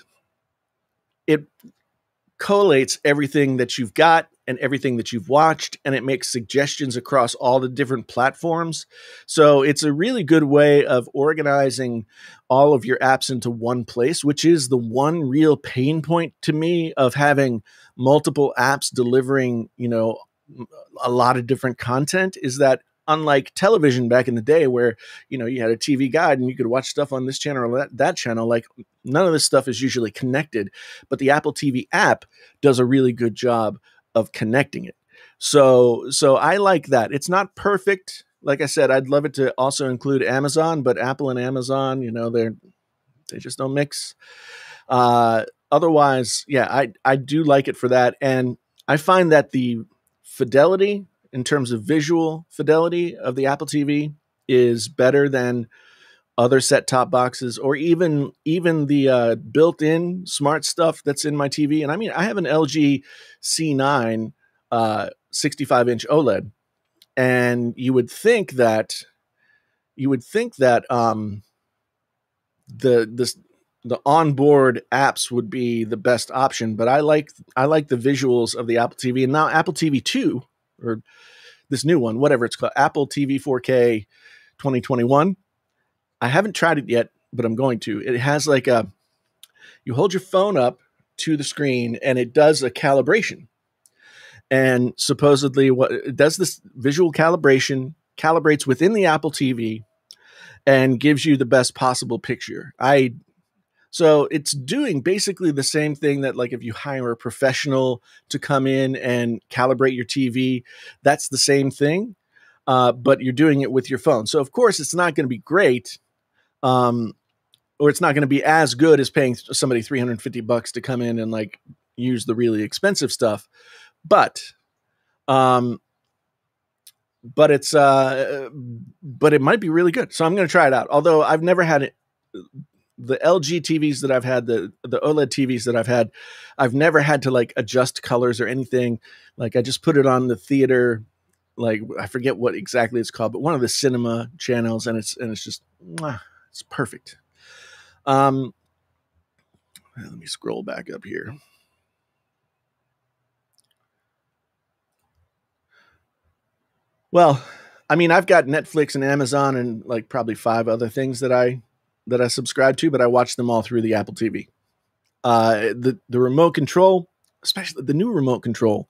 Speaker 1: collates everything that you've got and everything that you've watched, and it makes suggestions across all the different platforms. So it's a really good way of organizing all of your apps into one place, which is the one real pain point to me of having multiple apps delivering, a lot of different content, is that unlike television back in the day where, you had a TV guide and you could watch stuff on this channel or that channel, like none of this stuff is usually connected, but the Apple TV app does a really good job of connecting it. So I like that. It's not perfect. Like I said, I'd love it to also include Amazon, but Apple and Amazon, they just don't mix. Otherwise, yeah, I do like it for that. And I find that the fidelity in terms of visual fidelity of the Apple TV is better than other set-top boxes, or even the built-in smart stuff that's in my TV. And I mean, I have an LG C9 65-inch OLED, and you would think that the onboard apps would be the best option, but I like the visuals of the Apple TV. And now Apple TV 2, or this new one, whatever it's called, Apple TV 4K 2021. I haven't tried it yet, but I'm going to. It has like you hold your phone up to the screen and it does a calibration. And supposedly what it does, this visual calibration calibrates within the Apple TV and gives you the best possible picture. So it's doing basically the same thing that, like, if you hire a professional to come in and calibrate your TV, that's the same thing, but you're doing it with your phone. So of course it's not going to be great, or it's not going to be as good as paying somebody $350 to come in and like use the really expensive stuff, but it might be really good. So I'm going to try it out. Although I've never had it. The LG TVs that I've had, the OLED TVs that I've had, I've never had to like adjust colors or anything. Like I just put it on the theater, like I forget what exactly it's called, but one of the cinema channels, and it's just, it's perfect. Let me scroll back up here. Well, I mean, I've got Netflix and Amazon and like probably 5 other things that I subscribe to, but I watch them all through the Apple TV. The remote control, especially the new remote control,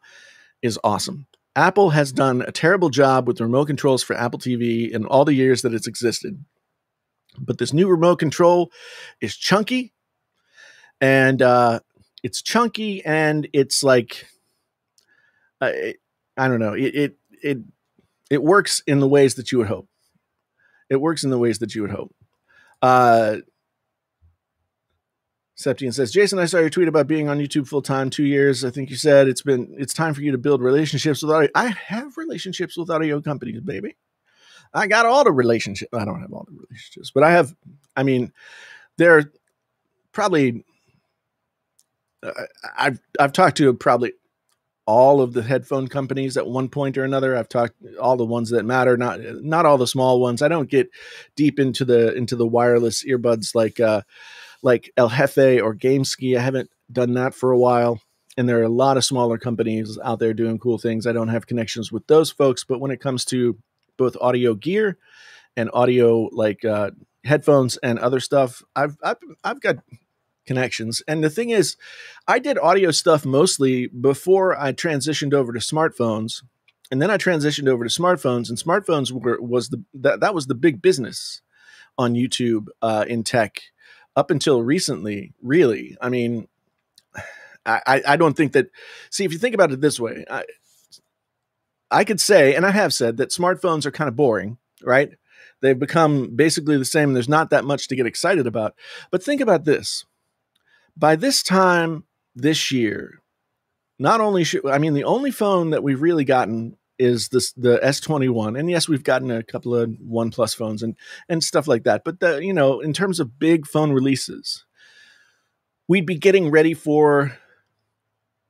Speaker 1: is awesome. Apple has done a terrible job with the remote controls for Apple TV in all the years that it's existed. But this new remote control is chunky, and it's like, I don't know, it works in the ways that you would hope. It works in the ways that you would hope. Septian says, Jason, I saw your tweet about being on YouTube full-time 2 years. I think you said it's time for you to build relationships with audio. I have relationships with audio companies, baby. I got all the relationships. I don't have all the relationships, but they're probably, I've talked to probably all of the headphone companies at one point or another. I've talked all the ones that matter, not all the small ones. I don't get deep into the wireless earbuds like El Jefe or GameSki. I haven't done that for a while. And there are a lot of smaller companies out there doing cool things. I don't have connections with those folks, but when it comes to both audio gear and audio headphones and other stuff, I've got connections. And the thing is, I did audio stuff mostly before I transitioned over to smartphones, and then I transitioned over to smartphones. And smartphones that was the big business on YouTube in tech up until recently. Really, I mean, I don't think that. See, if you think about it this way, I could say, and I have said, that smartphones are kind of boring, right? They've become basically the same. There's not that much to get excited about. But think about this. By this time this year, not only the only phone that we've really gotten is the S21. And yes, we've gotten a couple of OnePlus phones and stuff like that. But in terms of big phone releases, we'd be getting ready for,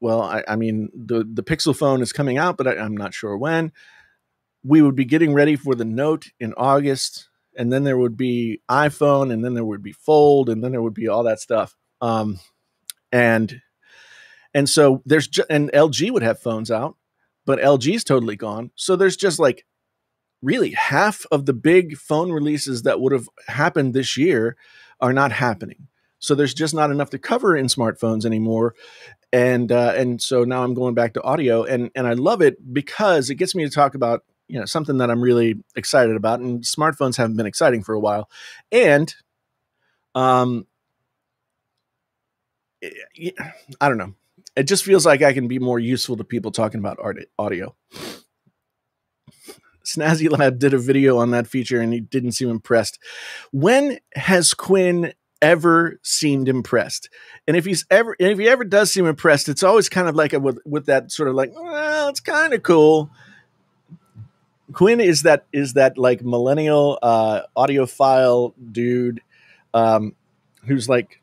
Speaker 1: well, the Pixel phone is coming out, but I'm not sure when. We would be getting ready for the Note in August, and then there would be iPhone, and then there would be Fold, and then there would be all that stuff. And so and LG would have phones out, but LG's totally gone. So there's just like really half of the big phone releases that would have happened this year are not happening. So there's just not enough to cover in smartphones anymore. And so now I'm going back to audio, and I love it because it gets me to talk about, something that I'm really excited about. And smartphones haven't been exciting for a while. And, I don't know. It just feels like I can be more useful to people talking about audio. Snazzy Lab did a video on that feature and he didn't seem impressed. When has Quinn ever seemed impressed? And if he ever does seem impressed, it's always kind of like with that sort of like, well, it's kind of cool. Quinn is that like millennial audiophile dude who's like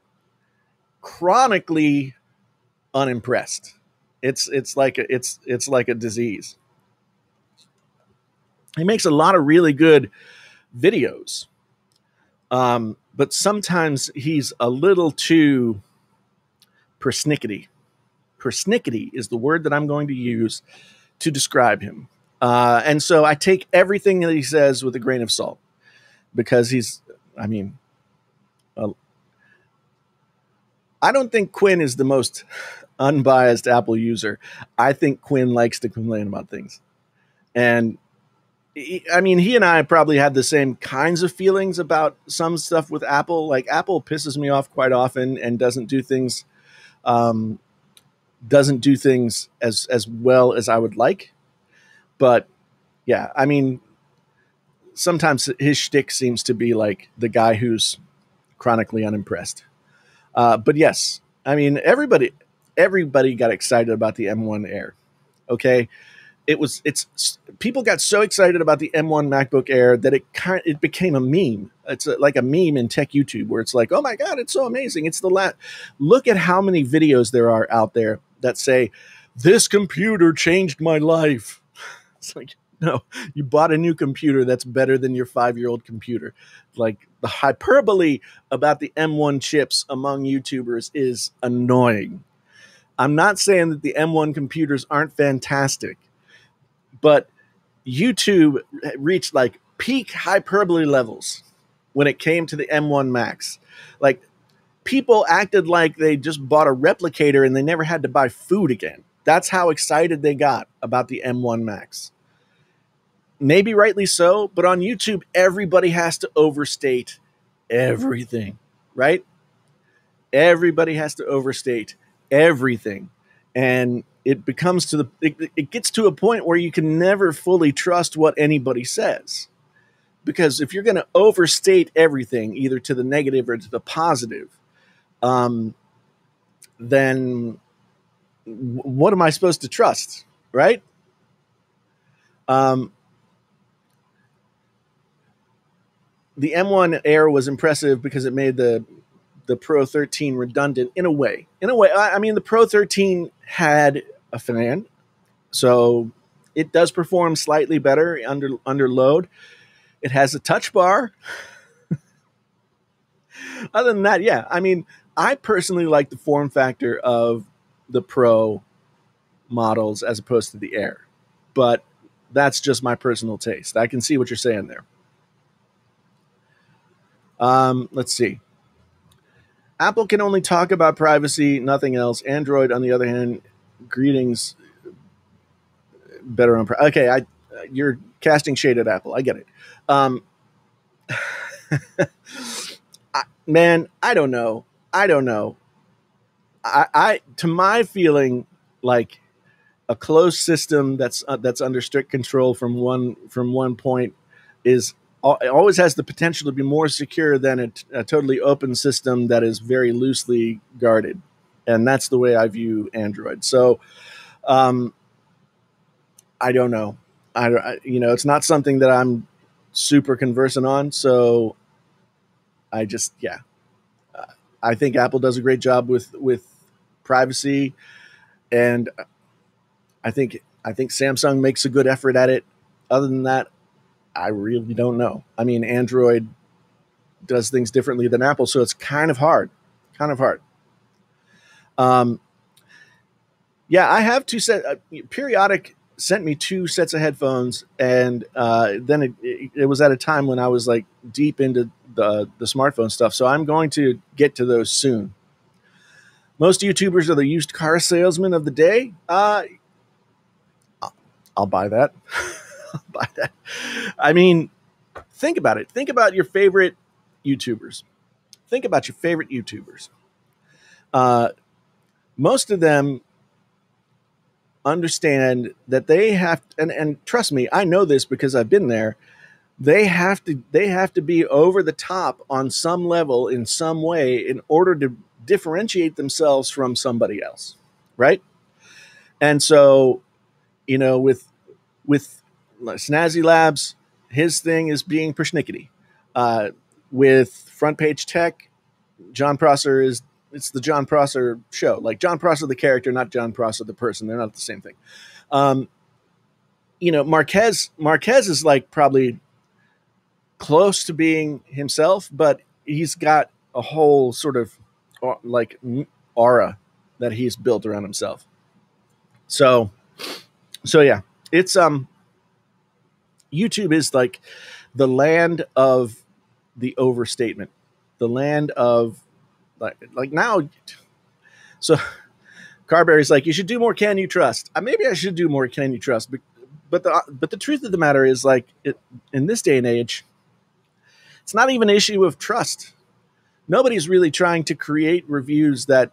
Speaker 1: chronically unimpressed. It's like a disease. He makes a lot of really good videos, but sometimes he's a little too persnickety. Persnickety is the word that I'm going to use to describe him. And so I take everything that he says with a grain of salt, because I don't think Quinn is the most unbiased Apple user. I think Quinn likes to complain about things. And he and I probably had the same kinds of feelings about some stuff with Apple. Like, Apple pisses me off quite often and doesn't do things as well as I would like. But yeah, sometimes his shtick seems to be like the guy who's chronically unimpressed. But yes, everybody got excited about the M1 Air. Okay. People got so excited about the M1 MacBook Air that it became a meme. It's like a meme in tech YouTube where it's like, oh my God, it's so amazing. It's look at how many videos there are out there that say, this computer changed my life. It's like, no, you bought a new computer that's better than your 5-year-old computer. Like, the hyperbole about the M1 chips among YouTubers is annoying. I'm not saying that the M1 computers aren't fantastic, but YouTube reached like peak hyperbole levels when it came to the M1 Max. Like, people acted like they just bought a replicator and they never had to buy food again. That's how excited they got about the M1 Max. Maybe rightly so, but on YouTube, everybody has to overstate everything, right? Everybody has to overstate everything. And it gets to a point where you can never fully trust what anybody says. Because if you're going to overstate everything, either to the negative or to the positive, then what am I supposed to trust, right? The M1 Air was impressive because it made the Pro 13 redundant in a way. The Pro 13 had a fan. So it does perform slightly better under load. It has a touch bar. Other than that, yeah, I mean, I personally like the form factor of the Pro models as opposed to the Air, but that's just my personal taste. I can see what you're saying there. Let's see. Apple can only talk about privacy, nothing else. Android, on the other hand, greetings, better on. Okay, you're casting shade at Apple. I get it. Man, I don't know. I don't know. I to my feeling, like a closed system that's under strict control from one point is it always has the potential to be more secure than a totally open system that is very loosely guarded, and that's the way I view Android. So, I don't know. It's not something that I'm super conversant on. So, I just I think Apple does a great job with privacy, and I think Samsung makes a good effort at it. Other than that, I really don't know. I mean, Android does things differently than Apple, so it's kind of hard. Kind of hard. Yeah, I have two set. Periodic sent me two sets of headphones, and then it was at a time when I was like deep into the smartphone stuff. So I'm going to get to those soon. Most YouTubers are the used car salesman of the day. I'll buy that. I'll buy that. I mean, think about it. Think about your favorite YouTubers. Think about your favorite YouTubers. Most of them understand that they have, and trust me, I know this because I've been there. They have to be over the top on some level in some way in order to differentiate themselves from somebody else, right? And so, with Snazzy Labs, his thing is being persnickety. With Front Page Tech, John Prosser it's the John Prosser show. Like John Prosser the character, not John Prosser the person. They're not the same thing. Marquez is like probably close to being himself, but he's got a whole sort of like aura that he's built around himself. So yeah, it's YouTube is like the land of the overstatement, the land of like now. So Carberry's like, you should do more Can You Trust? Maybe I should do more Can You Trust, but the truth of the matter is, like, in this day and age, it's not even an issue of trust. Nobody's really trying to create reviews that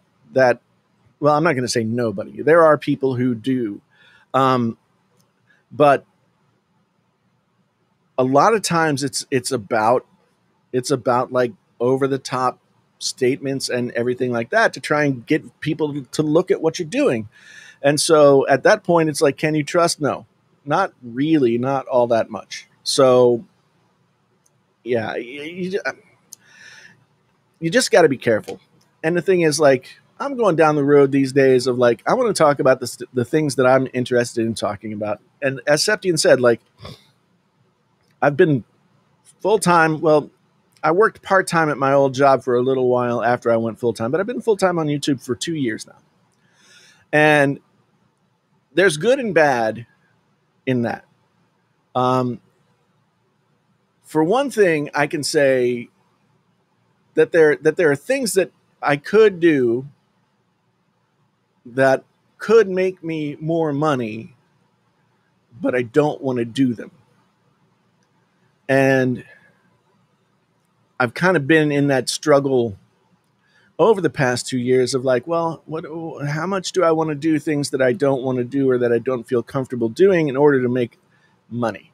Speaker 1: well, I'm not going to say nobody. There are people who do, but a lot of times it's about like over the top statements and everything like that to try and get people to look at what you're doing. And so at that point, it's like, can you trust? No, not really, not all that much. So yeah, you just got to be careful. And the thing is, like, I'm going down the road these days of like, I want to talk about the things that I'm interested in talking about. And as Septian said, like, I've been full-time. Well, I worked part-time at my old job for a little while after I went full-time, but I've been full-time on YouTube for 2 years now. And there's good and bad in that. For one thing, I can say that there are things that I could do that could make me more money, but I don't want to do them. And I've kind of been in that struggle over the past 2 years of like, well, how much do I want to do things that I don't want to do or that I don't feel comfortable doing in order to make money?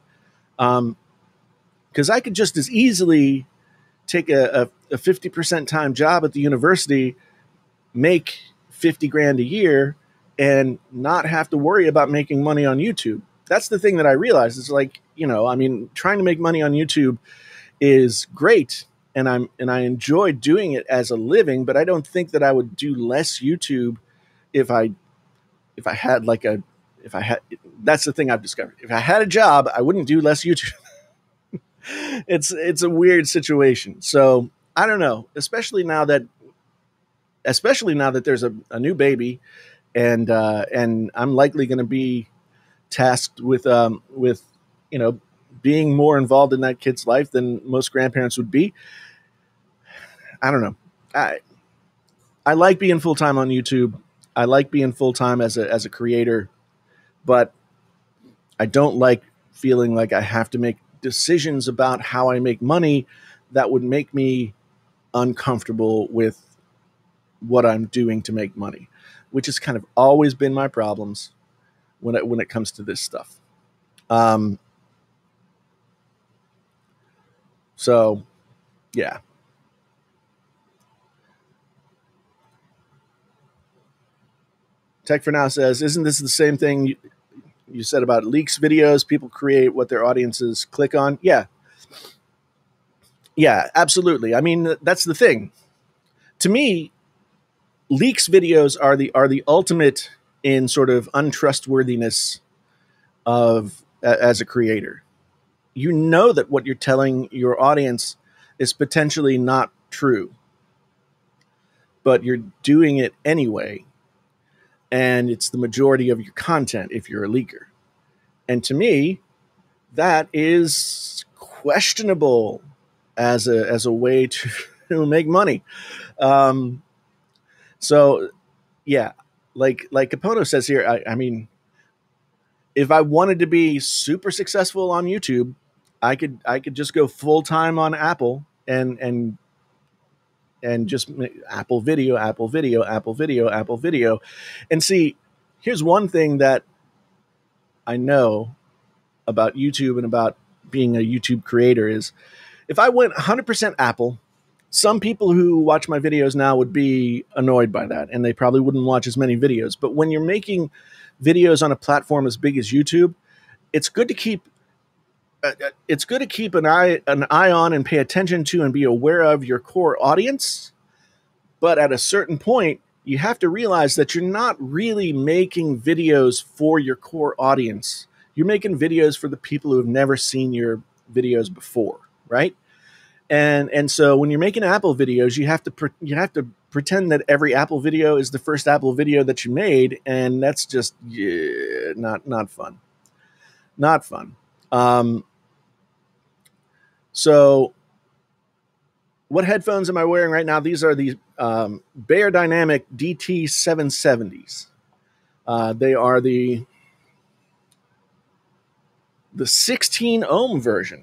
Speaker 1: Because I could just as easily take a 50% time job at the university, make 50 grand a year, and not have to worry about making money on YouTube. That's the thing that I realized. It's like, I mean, trying to make money on YouTube is great, and I enjoy doing it as a living, but I don't think that I would do less YouTube if I had like if I had, that's the thing I've discovered. If I had a job, I wouldn't do less YouTube. It's a weird situation. So I don't know, especially now that there's a new baby, and I'm likely going to be tasked with you know being more involved in that kid's life than most grandparents would be. I don't know. I like being full time on YouTube. I like being full time as a creator, but I don't like feeling like I have to make decisions about how I make money that would make me uncomfortable with what I'm doing to make money, which has kind of always been my problems when it comes to this stuff. Um, so yeah. Tech for Now says, isn't this the same thing you said about leaks videos? People create what their audiences click on. Yeah. Yeah, absolutely. I mean, that's the thing. To me, leaks videos are the ultimate in sort of untrustworthiness of as a creator. You know that what you're telling your audience is potentially not true, but you're doing it anyway, and it's the majority of your content if you're a leaker. And to me, that is questionable as a way to make money. Um, so yeah, like Capono says here, I mean, if I wanted to be super successful on YouTube, I could just go full time on Apple and just Apple Video, Apple Video, Apple Video, Apple Video, and see. Here's one thing that I know about YouTube and about being a YouTube creator is if I went 100% Apple, some people who watch my videos now would be annoyed by that and they probably wouldn't watch as many videos. But when you're making videos on a platform as big as YouTube, it's good to keep an eye on and pay attention to and be aware of your core audience. But at a certain point, you have to realize that you're not really making videos for your core audience. You're making videos for the people who have never seen your videos before, right? And so when you're making Apple videos, you have to pretend that every Apple video is the first Apple video that you made, and that's just not fun, not fun. So what headphones am I wearing right now? These are the Beyerdynamic DT770s. They are the 16 ohm version.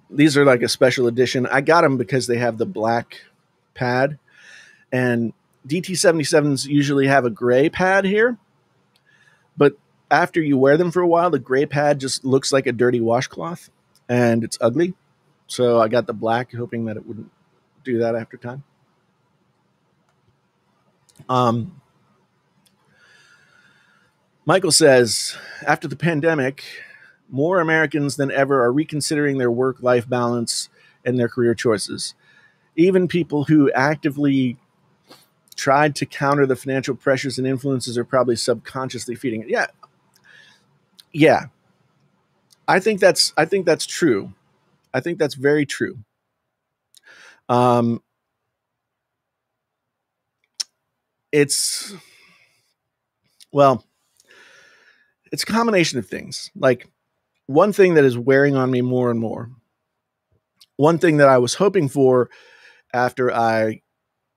Speaker 1: These are like a special edition. I got them because they have the black pad, and DT77s usually have a gray pad here, but after you wear them for a while, the gray pad just looks like a dirty washcloth and it's ugly. So I got the black, hoping that it wouldn't do that after time. Michael says, after the pandemic, more Americans than ever are reconsidering their work-life balance and their career choices. Even people who actively tried to counter the financial pressures and influences are probably subconsciously feeding it. Yeah. I think that's true. I think that's very true. It's it's a combination of things. Like, one thing that is wearing on me more and more, one thing that I was hoping for after I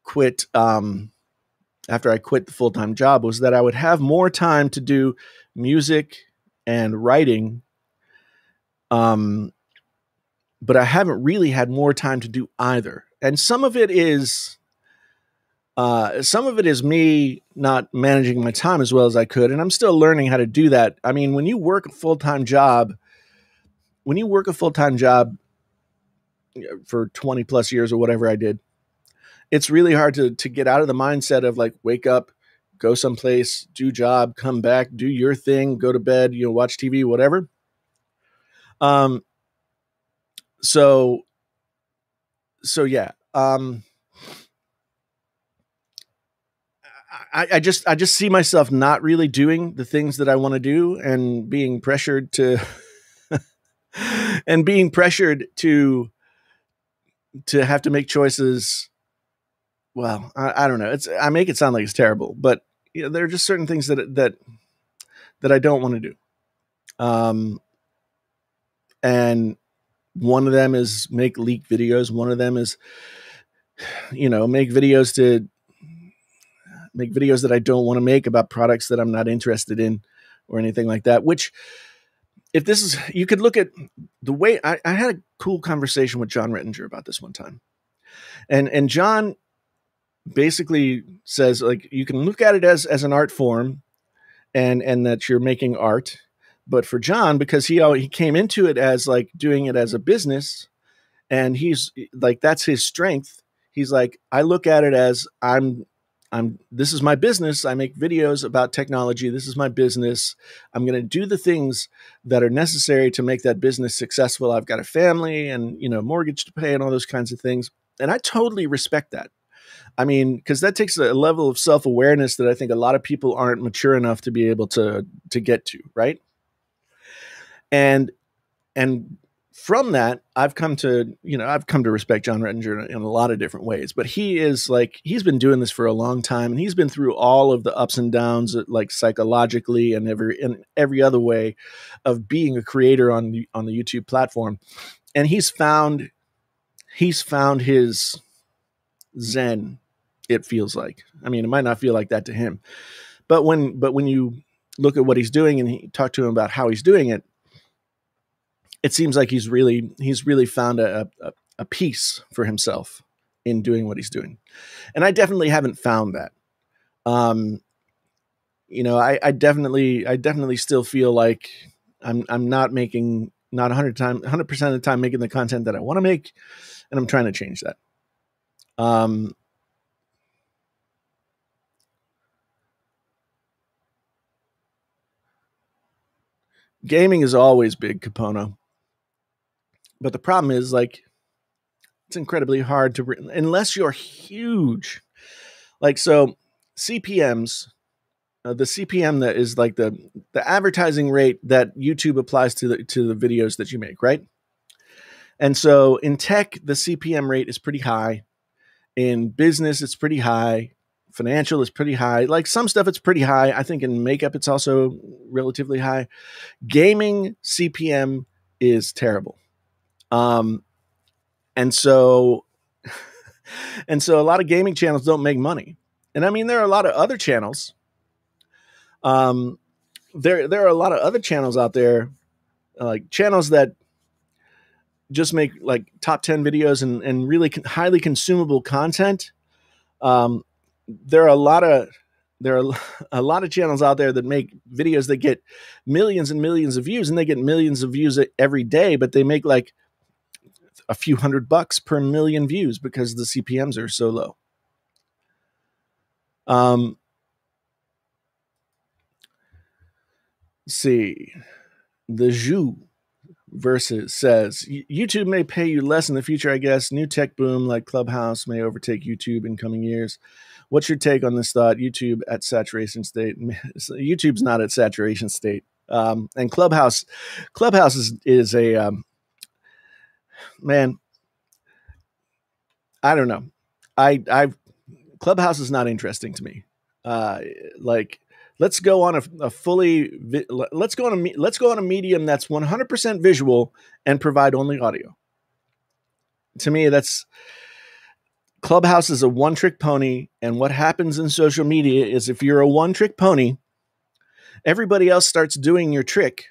Speaker 1: quit the full-time job was that I would have more time to do music and writing. But I haven't really had more time to do either. And some of it is me not managing my time as well as I could, and I'm still learning how to do that. I mean, when you work a full-time job for 20 plus years or whatever I did, it's really hard to get out of the mindset of like, wake up, go someplace, do job, come back, do your thing, go to bed, watch TV, whatever. So yeah. I just see myself not really doing the things that I want to do, and being pressured to and being pressured to have to make choices. Well, I don't know. I make it sound like it's terrible, but you know, there are just certain things that I don't want to do. And one of them is make leak videos. One of them is, make videos that I don't want to make about products that I'm not interested in or anything like that. Which, if this is, you could look at the way I had a cool conversation with John Rettinger about this one time. And John basically says, like, you can look at it as an art form, and that you're making art. But for John, because he came into it as like doing it as a business, and he's like, that's his strength. He's like, I look at it as this is my business. I make videos about technology. This is my business. I'm going to do the things that are necessary to make that business successful. I've got a family and, mortgage to pay and all those kinds of things. And I totally respect that. I mean, because that takes a level of self-awareness that I think a lot of people aren't mature enough to be able to get to, right? And from that, I've come to respect John Rettinger in a lot of different ways. But he's been doing this for a long time, and he's been through all of the ups and downs, like psychologically and every other way, of being a creator on the YouTube platform. And he's found his zen. It feels like. I mean, it might not feel like that to him, but when you look at what he's doing and he talk to him about how he's doing it, it seems like he's really found a peace for himself in doing what he's doing. And I definitely haven't found that. I definitely still feel like I'm not 100% of the time making the content that I want to make, and I'm trying to change that. Gaming is always big, Capono. But the problem is, like, it's incredibly hard to, unless you're huge. Like, so CPMs, the CPM that is like the advertising rate that YouTube applies to the videos that you make, right? And so in tech, the CPM rate is pretty high. In business, it's pretty high. Financial is pretty high. Like, some stuff, it's pretty high. I think in makeup, it's also relatively high. Gaming CPM is terrible. And so a lot of gaming channels don't make money. And I mean, there are a lot of other channels. There are a lot of other channels out there, like channels that just make like top 10 videos and really highly consumable content. There are a lot of channels out there that make videos that get millions and millions of views, and they get millions of views every day, but they make like a few $100 per million views because the CPMs are so low. Let's see. The Zhu versus says, YouTube may pay you less in the future, I guess. New tech boom like Clubhouse may overtake YouTube in coming years. What's your take on this thought? YouTube at saturation state. YouTube's not at saturation state. And Clubhouse is a, man, I don't know. Clubhouse is not interesting to me. Like, let's go on let's go on a medium that's 100% visual and provide only audio. To me, Clubhouse is a one-trick pony, and what happens in social media is, if you're a one-trick pony, everybody else starts doing your trick,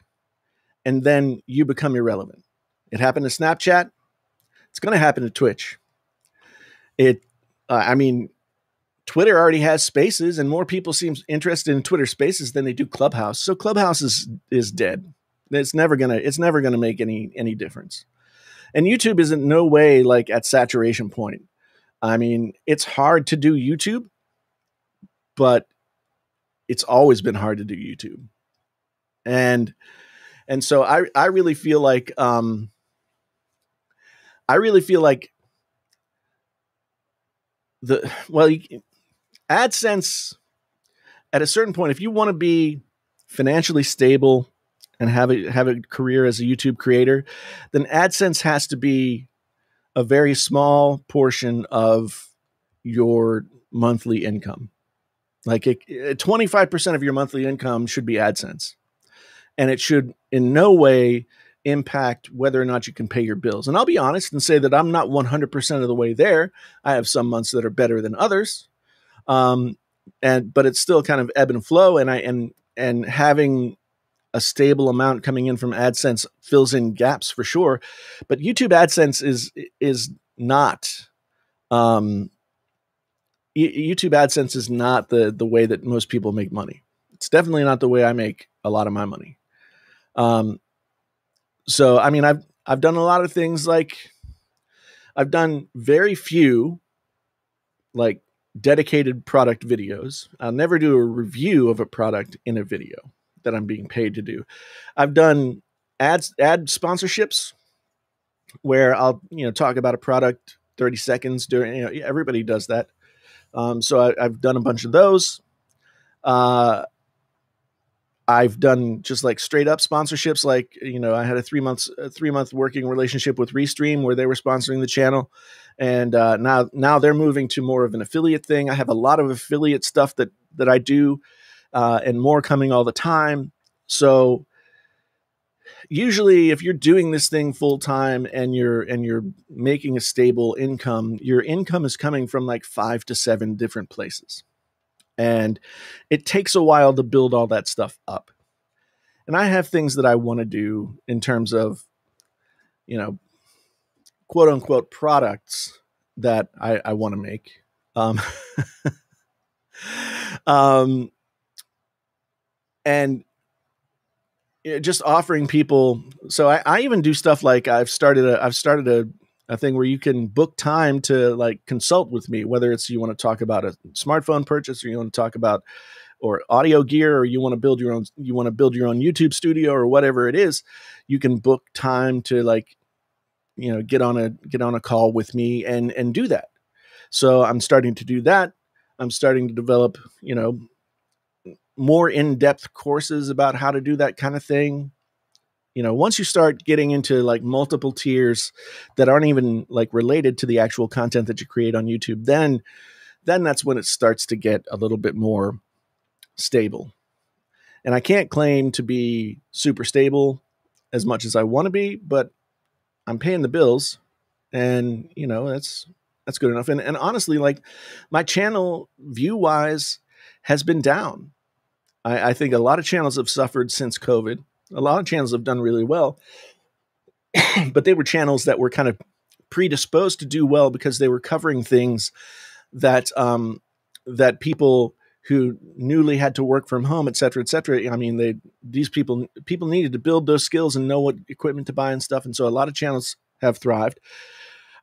Speaker 1: and then you become irrelevant. It happened to Snapchat. It's going to happen to Twitch. Twitter already has Spaces, and more people seem interested in Twitter Spaces than they do Clubhouse. So Clubhouse is dead. It's never gonna make any difference. And YouTube is in no way like at saturation point. I mean, it's hard to do YouTube, but it's always been hard to do YouTube. And so I really feel like AdSense at a certain point, if you want to be financially stable and have a career as a YouTube creator, then AdSense has to be a very small portion of your monthly income. Like 25% of your monthly income should be AdSense. And it should in no way impact whether or not you can pay your bills. And I'll be honest and say that I'm not 100% of the way there. I have some months that are better than others. But it's still kind of ebb and flow. And having a stable amount coming in from AdSense fills in gaps for sure. But YouTube AdSense is not, YouTube AdSense is not the way that most people make money. It's definitely not the way I make a lot of my money. So, I mean, I've done a lot of things. Like I've done very few like dedicated product videos. I'll never do a review of a product in a video that I'm being paid to do. I've done ad sponsorships where I'll, talk about a product 30 seconds during, everybody does that. So I've done a bunch of those. I've done just like straight up sponsorships. Like, I had a 3 month working relationship with Restream where they were sponsoring the channel. And now they're moving to more of an affiliate thing. I have a lot of affiliate stuff that I do, and more coming all the time. So usually if you're doing this thing full time and you're making a stable income, your income is coming from like 5 to 7 different places. And it takes a while to build all that stuff up. And I have things that I want to do in terms of, quote unquote products that I want to make. And just offering people. So I even do stuff like I've started a thing where you can book time to like consult with me, whether it's you want to talk about a smartphone purchase or you want to talk about or audio gear, or you want to build your own YouTube studio or whatever it is. You can book time to like, get on a call with me and do that. So I'm starting to do that. I'm starting to develop, more in-depth courses about how to do that kind of thing. Once you start getting into like multiple tiers that aren't even like related to the actual content that you create on YouTube, then that's when it starts to get a little bit more stable. And I can't claim to be super stable as much as I want to be, but I'm paying the bills, and that's good enough. And honestly, like my channel view wise has been down. I think a lot of channels have suffered since COVID. A lot of channels have done really well, but they were channels that were kind of predisposed to do well because they were covering things that that people who newly had to work from home, et cetera, et cetera. I mean, these people needed to build those skills and know what equipment to buy and stuff. And so a lot of channels have thrived.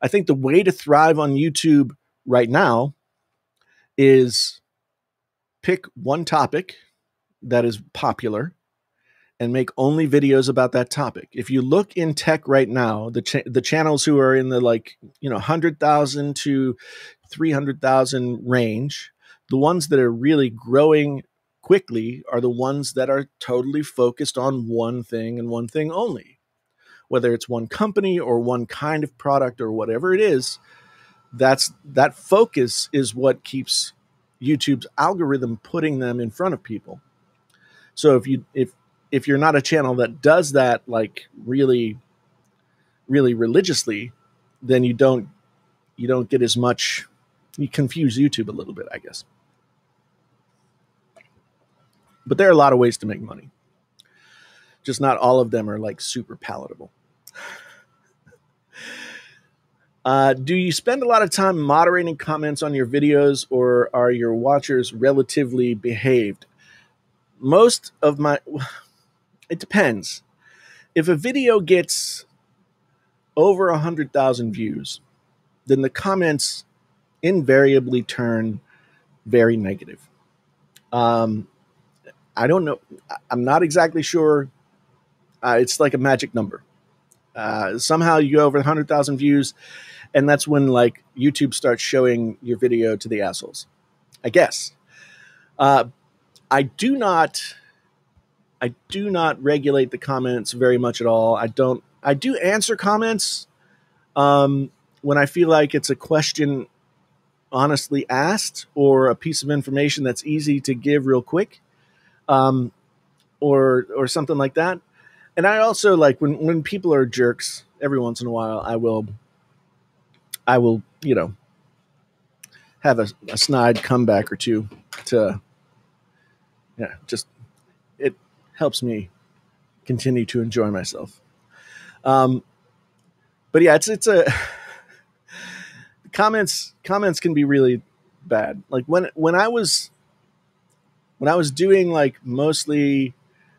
Speaker 1: I think the way to thrive on YouTube right now is pick one topic that is popular and make only videos about that topic. If you look in tech right now, the channels who are in the 100,000 to 300,000 range, the ones that are really growing quickly are the ones that are totally focused on one thing and one thing only. Whether it's one company or one kind of product or whatever it is, that focus is what keeps YouTube's algorithm putting them in front of people. So if you're not a channel that does that like really, really religiously, then you don't get as much. You confuse YouTube a little bit, I guess. But there are a lot of ways to make money. Just not all of them are like super palatable. Do you spend a lot of time moderating comments on your videos, or are your watchers relatively behaved? It depends. If a video gets over 100,000 views, then the comments invariably turn very negative. I don't know. I'm not exactly sure. It's like a magic number. Somehow you go over 100,000 views, and that's when like YouTube starts showing your video to the assholes, I guess. I do not regulate the comments very much at all. I do answer comments when I feel like it's a question honestly asked or a piece of information that's easy to give real quick, um, or something like that. And I also like when people are jerks. Every once in a while, I will have a snide comeback or two to just it helps me continue to enjoy myself. Um, but yeah, it's a comments can be really bad. Like when I was doing like mostly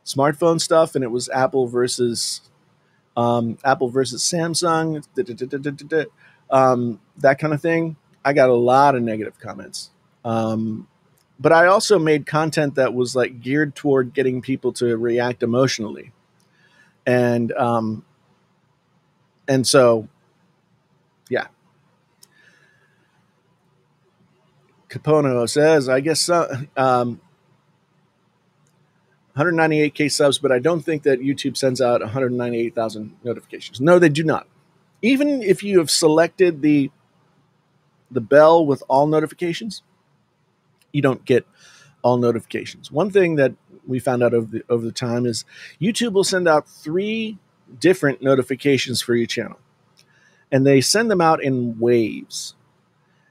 Speaker 1: smartphone stuff, and it was Apple versus Samsung, that kind of thing. I got a lot of negative comments. But I also made content that was like geared toward getting people to react emotionally, and so yeah. Capono says, I guess 198K subs, but I don't think that YouTube sends out 198,000 notifications. No, they do not. Even if you have selected the bell with all notifications, you don't get all notifications. One thing that we found out over the time is YouTube will send out 3 different notifications for your channel, and they send them out in waves.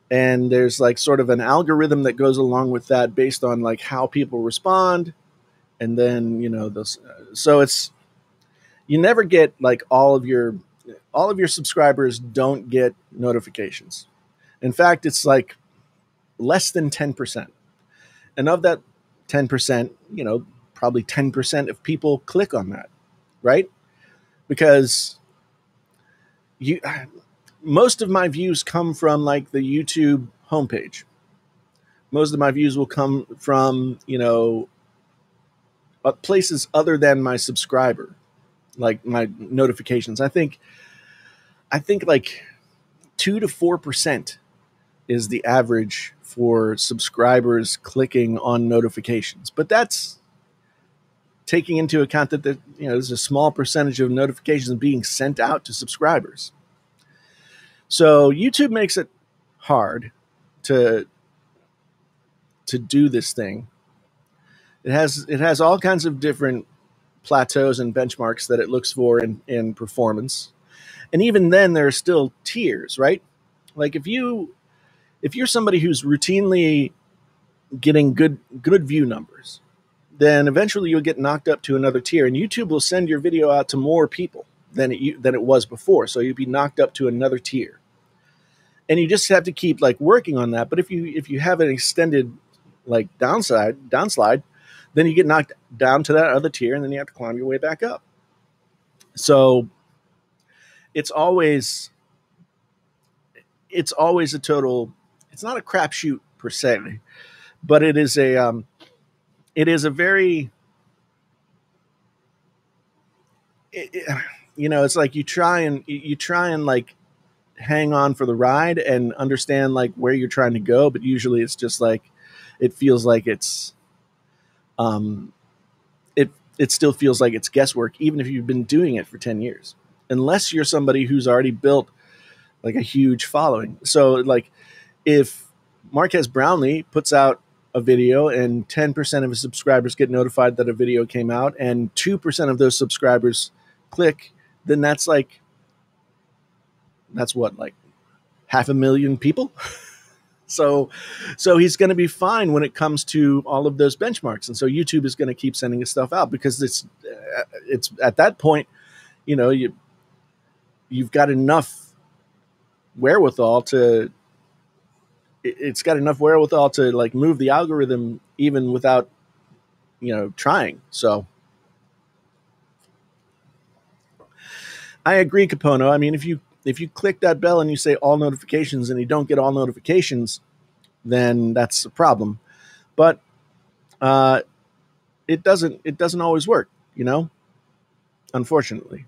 Speaker 1: And there's like sort of an algorithm that goes along with that based on like how people respond, and then so it's you never get like all of your subscribers don't get notifications. In fact, it's like less than 10%. And of that 10%, probably 10% of people click on that, right? Because you most of my views come from like the YouTube homepage. Most of my views will come from, places other than my subscriber, like my notifications. I think like 2 to 4% is the average for subscribers clicking on notifications. But that's taking into account that there's a small percentage of notifications being sent out to subscribers. So YouTube makes it hard to do this thing. It has all kinds of different plateaus and benchmarks that it looks for in performance. And even then there are still tiers, right? Like if you're somebody who's routinely getting good view numbers, then eventually you'll get knocked up to another tier, and YouTube will send your video out to more people than it was before. So you'd be knocked up to another tier, and you just have to keep like working on that. But if you have an extended like downslide, then you get knocked down to that other tier, and then you have to climb your way back up. So it's always a total. It's not a crapshoot per se, but it is a very it's like you try and like hang on for the ride and understand like where you're trying to go, but usually it's just like it feels like it's it still feels like it's guesswork, even if you've been doing it for 10 years, unless you're somebody who's already built like a huge following. So like if Marques Brownlee puts out a video and 10% of his subscribers get notified that a video came out and 2% of those subscribers click, then that's what, like 500,000 people. So he's going to be fine when it comes to all of those benchmarks. And so YouTube is going to keep sending his stuff out because it's at that point, you've got enough wherewithal to like move the algorithm even without trying. So I agree, Capono. I mean, if you click that bell and you say all notifications and you don't get all notifications, then that's a problem. But it doesn't always work, unfortunately.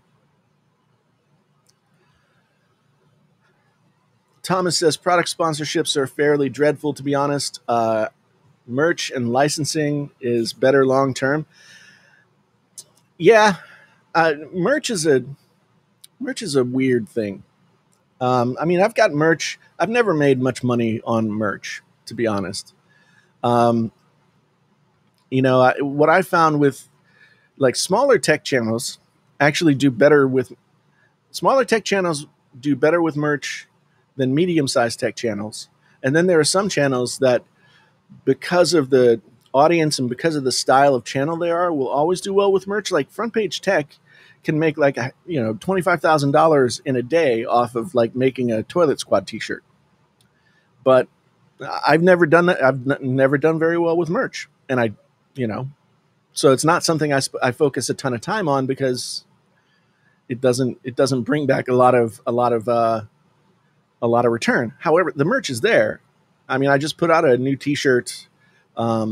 Speaker 1: Thomas says product sponsorships are fairly dreadful, to be honest. merch and licensing is better long term. Yeah, merch is a weird thing. I mean, I've got merch. I've never made much money on merch, to be honest. Um, what I found with like smaller tech channels actually do better with smaller tech channels do better with merch than medium-sized tech channels. And then there are some channels that, because of the audience and because of the style of channel they are, will always do well with merch. Like Front Page Tech can make like $25,000 in a day off of like making a Toilet Squad T-shirt. But I've never done that. I've never done very well with merch, and so it's not something I focus a ton of time on because it doesn't bring back a lot of return. However, the merch is there. I mean, I just put out a new T-shirt a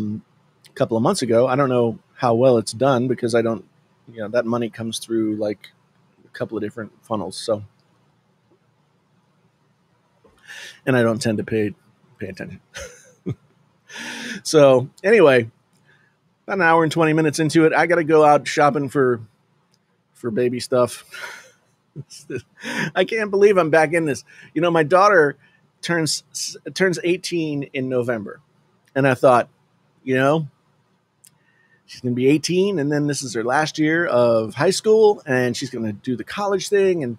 Speaker 1: couple of months ago. I don't know how well it's done because I don't, that money comes through like a couple of different funnels. So, and I don't tend to pay attention. So anyway, about an hour and 20 minutes into it, I got to go out shopping for baby stuff. I can't believe I'm back in this. My daughter turns 18 in November. And I thought, she's going to be 18 and then this is her last year of high school and she's going to do the college thing and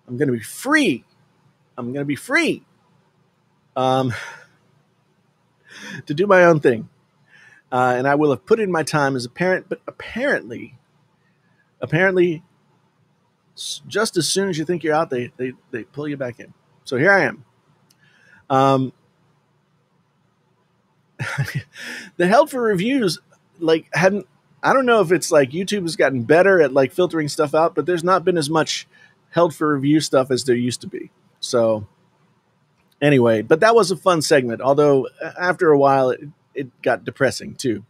Speaker 1: I'm going to be free. To do my own thing. And I will have put in my time as a parent, but apparently, just as soon as you think you're out, they pull you back in. So here I am. The held for reviews, like I don't know if it's like YouTube has gotten better at like filtering stuff out, but there's not been as much held for review stuff as there used to be. So anyway, but that was a fun segment. Although after a while it got depressing too.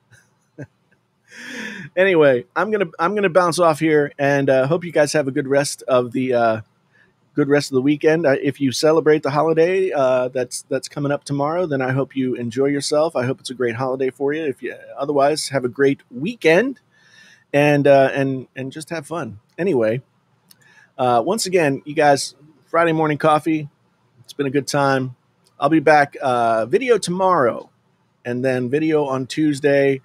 Speaker 1: Anyway, I'm gonna bounce off here and hope you guys have a good rest of the weekend. If you celebrate the holiday that's coming up tomorrow, then I hope you enjoy yourself. I hope it's a great holiday for you. If you otherwise, have a great weekend and just have fun. Anyway, once again, you guys, Friday morning coffee. It's been a good time. I'll be back video tomorrow, and then video on Tuesday.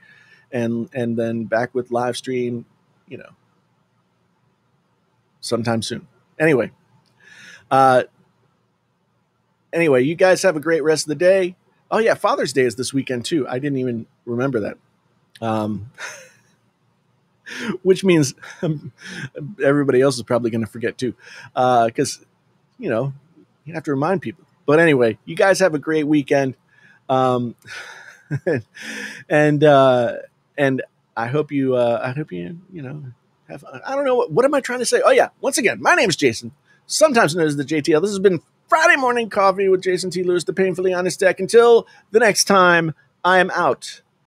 Speaker 1: And then back with live stream, sometime soon. Anyway, you guys have a great rest of the day. Oh yeah, Father's Day is this weekend too. I didn't even remember that. Which means everybody else is probably going to forget too, because you have to remind people. But anyway, you guys have a great weekend. And I hope you have fun. I don't know. What am I trying to say? Oh yeah. Once again, my name is Jason, sometimes known as the JTL. This has been Friday Morning Coffee with Jason T. Lewis, the Painfully Honest Tech. Until the next time, I am out.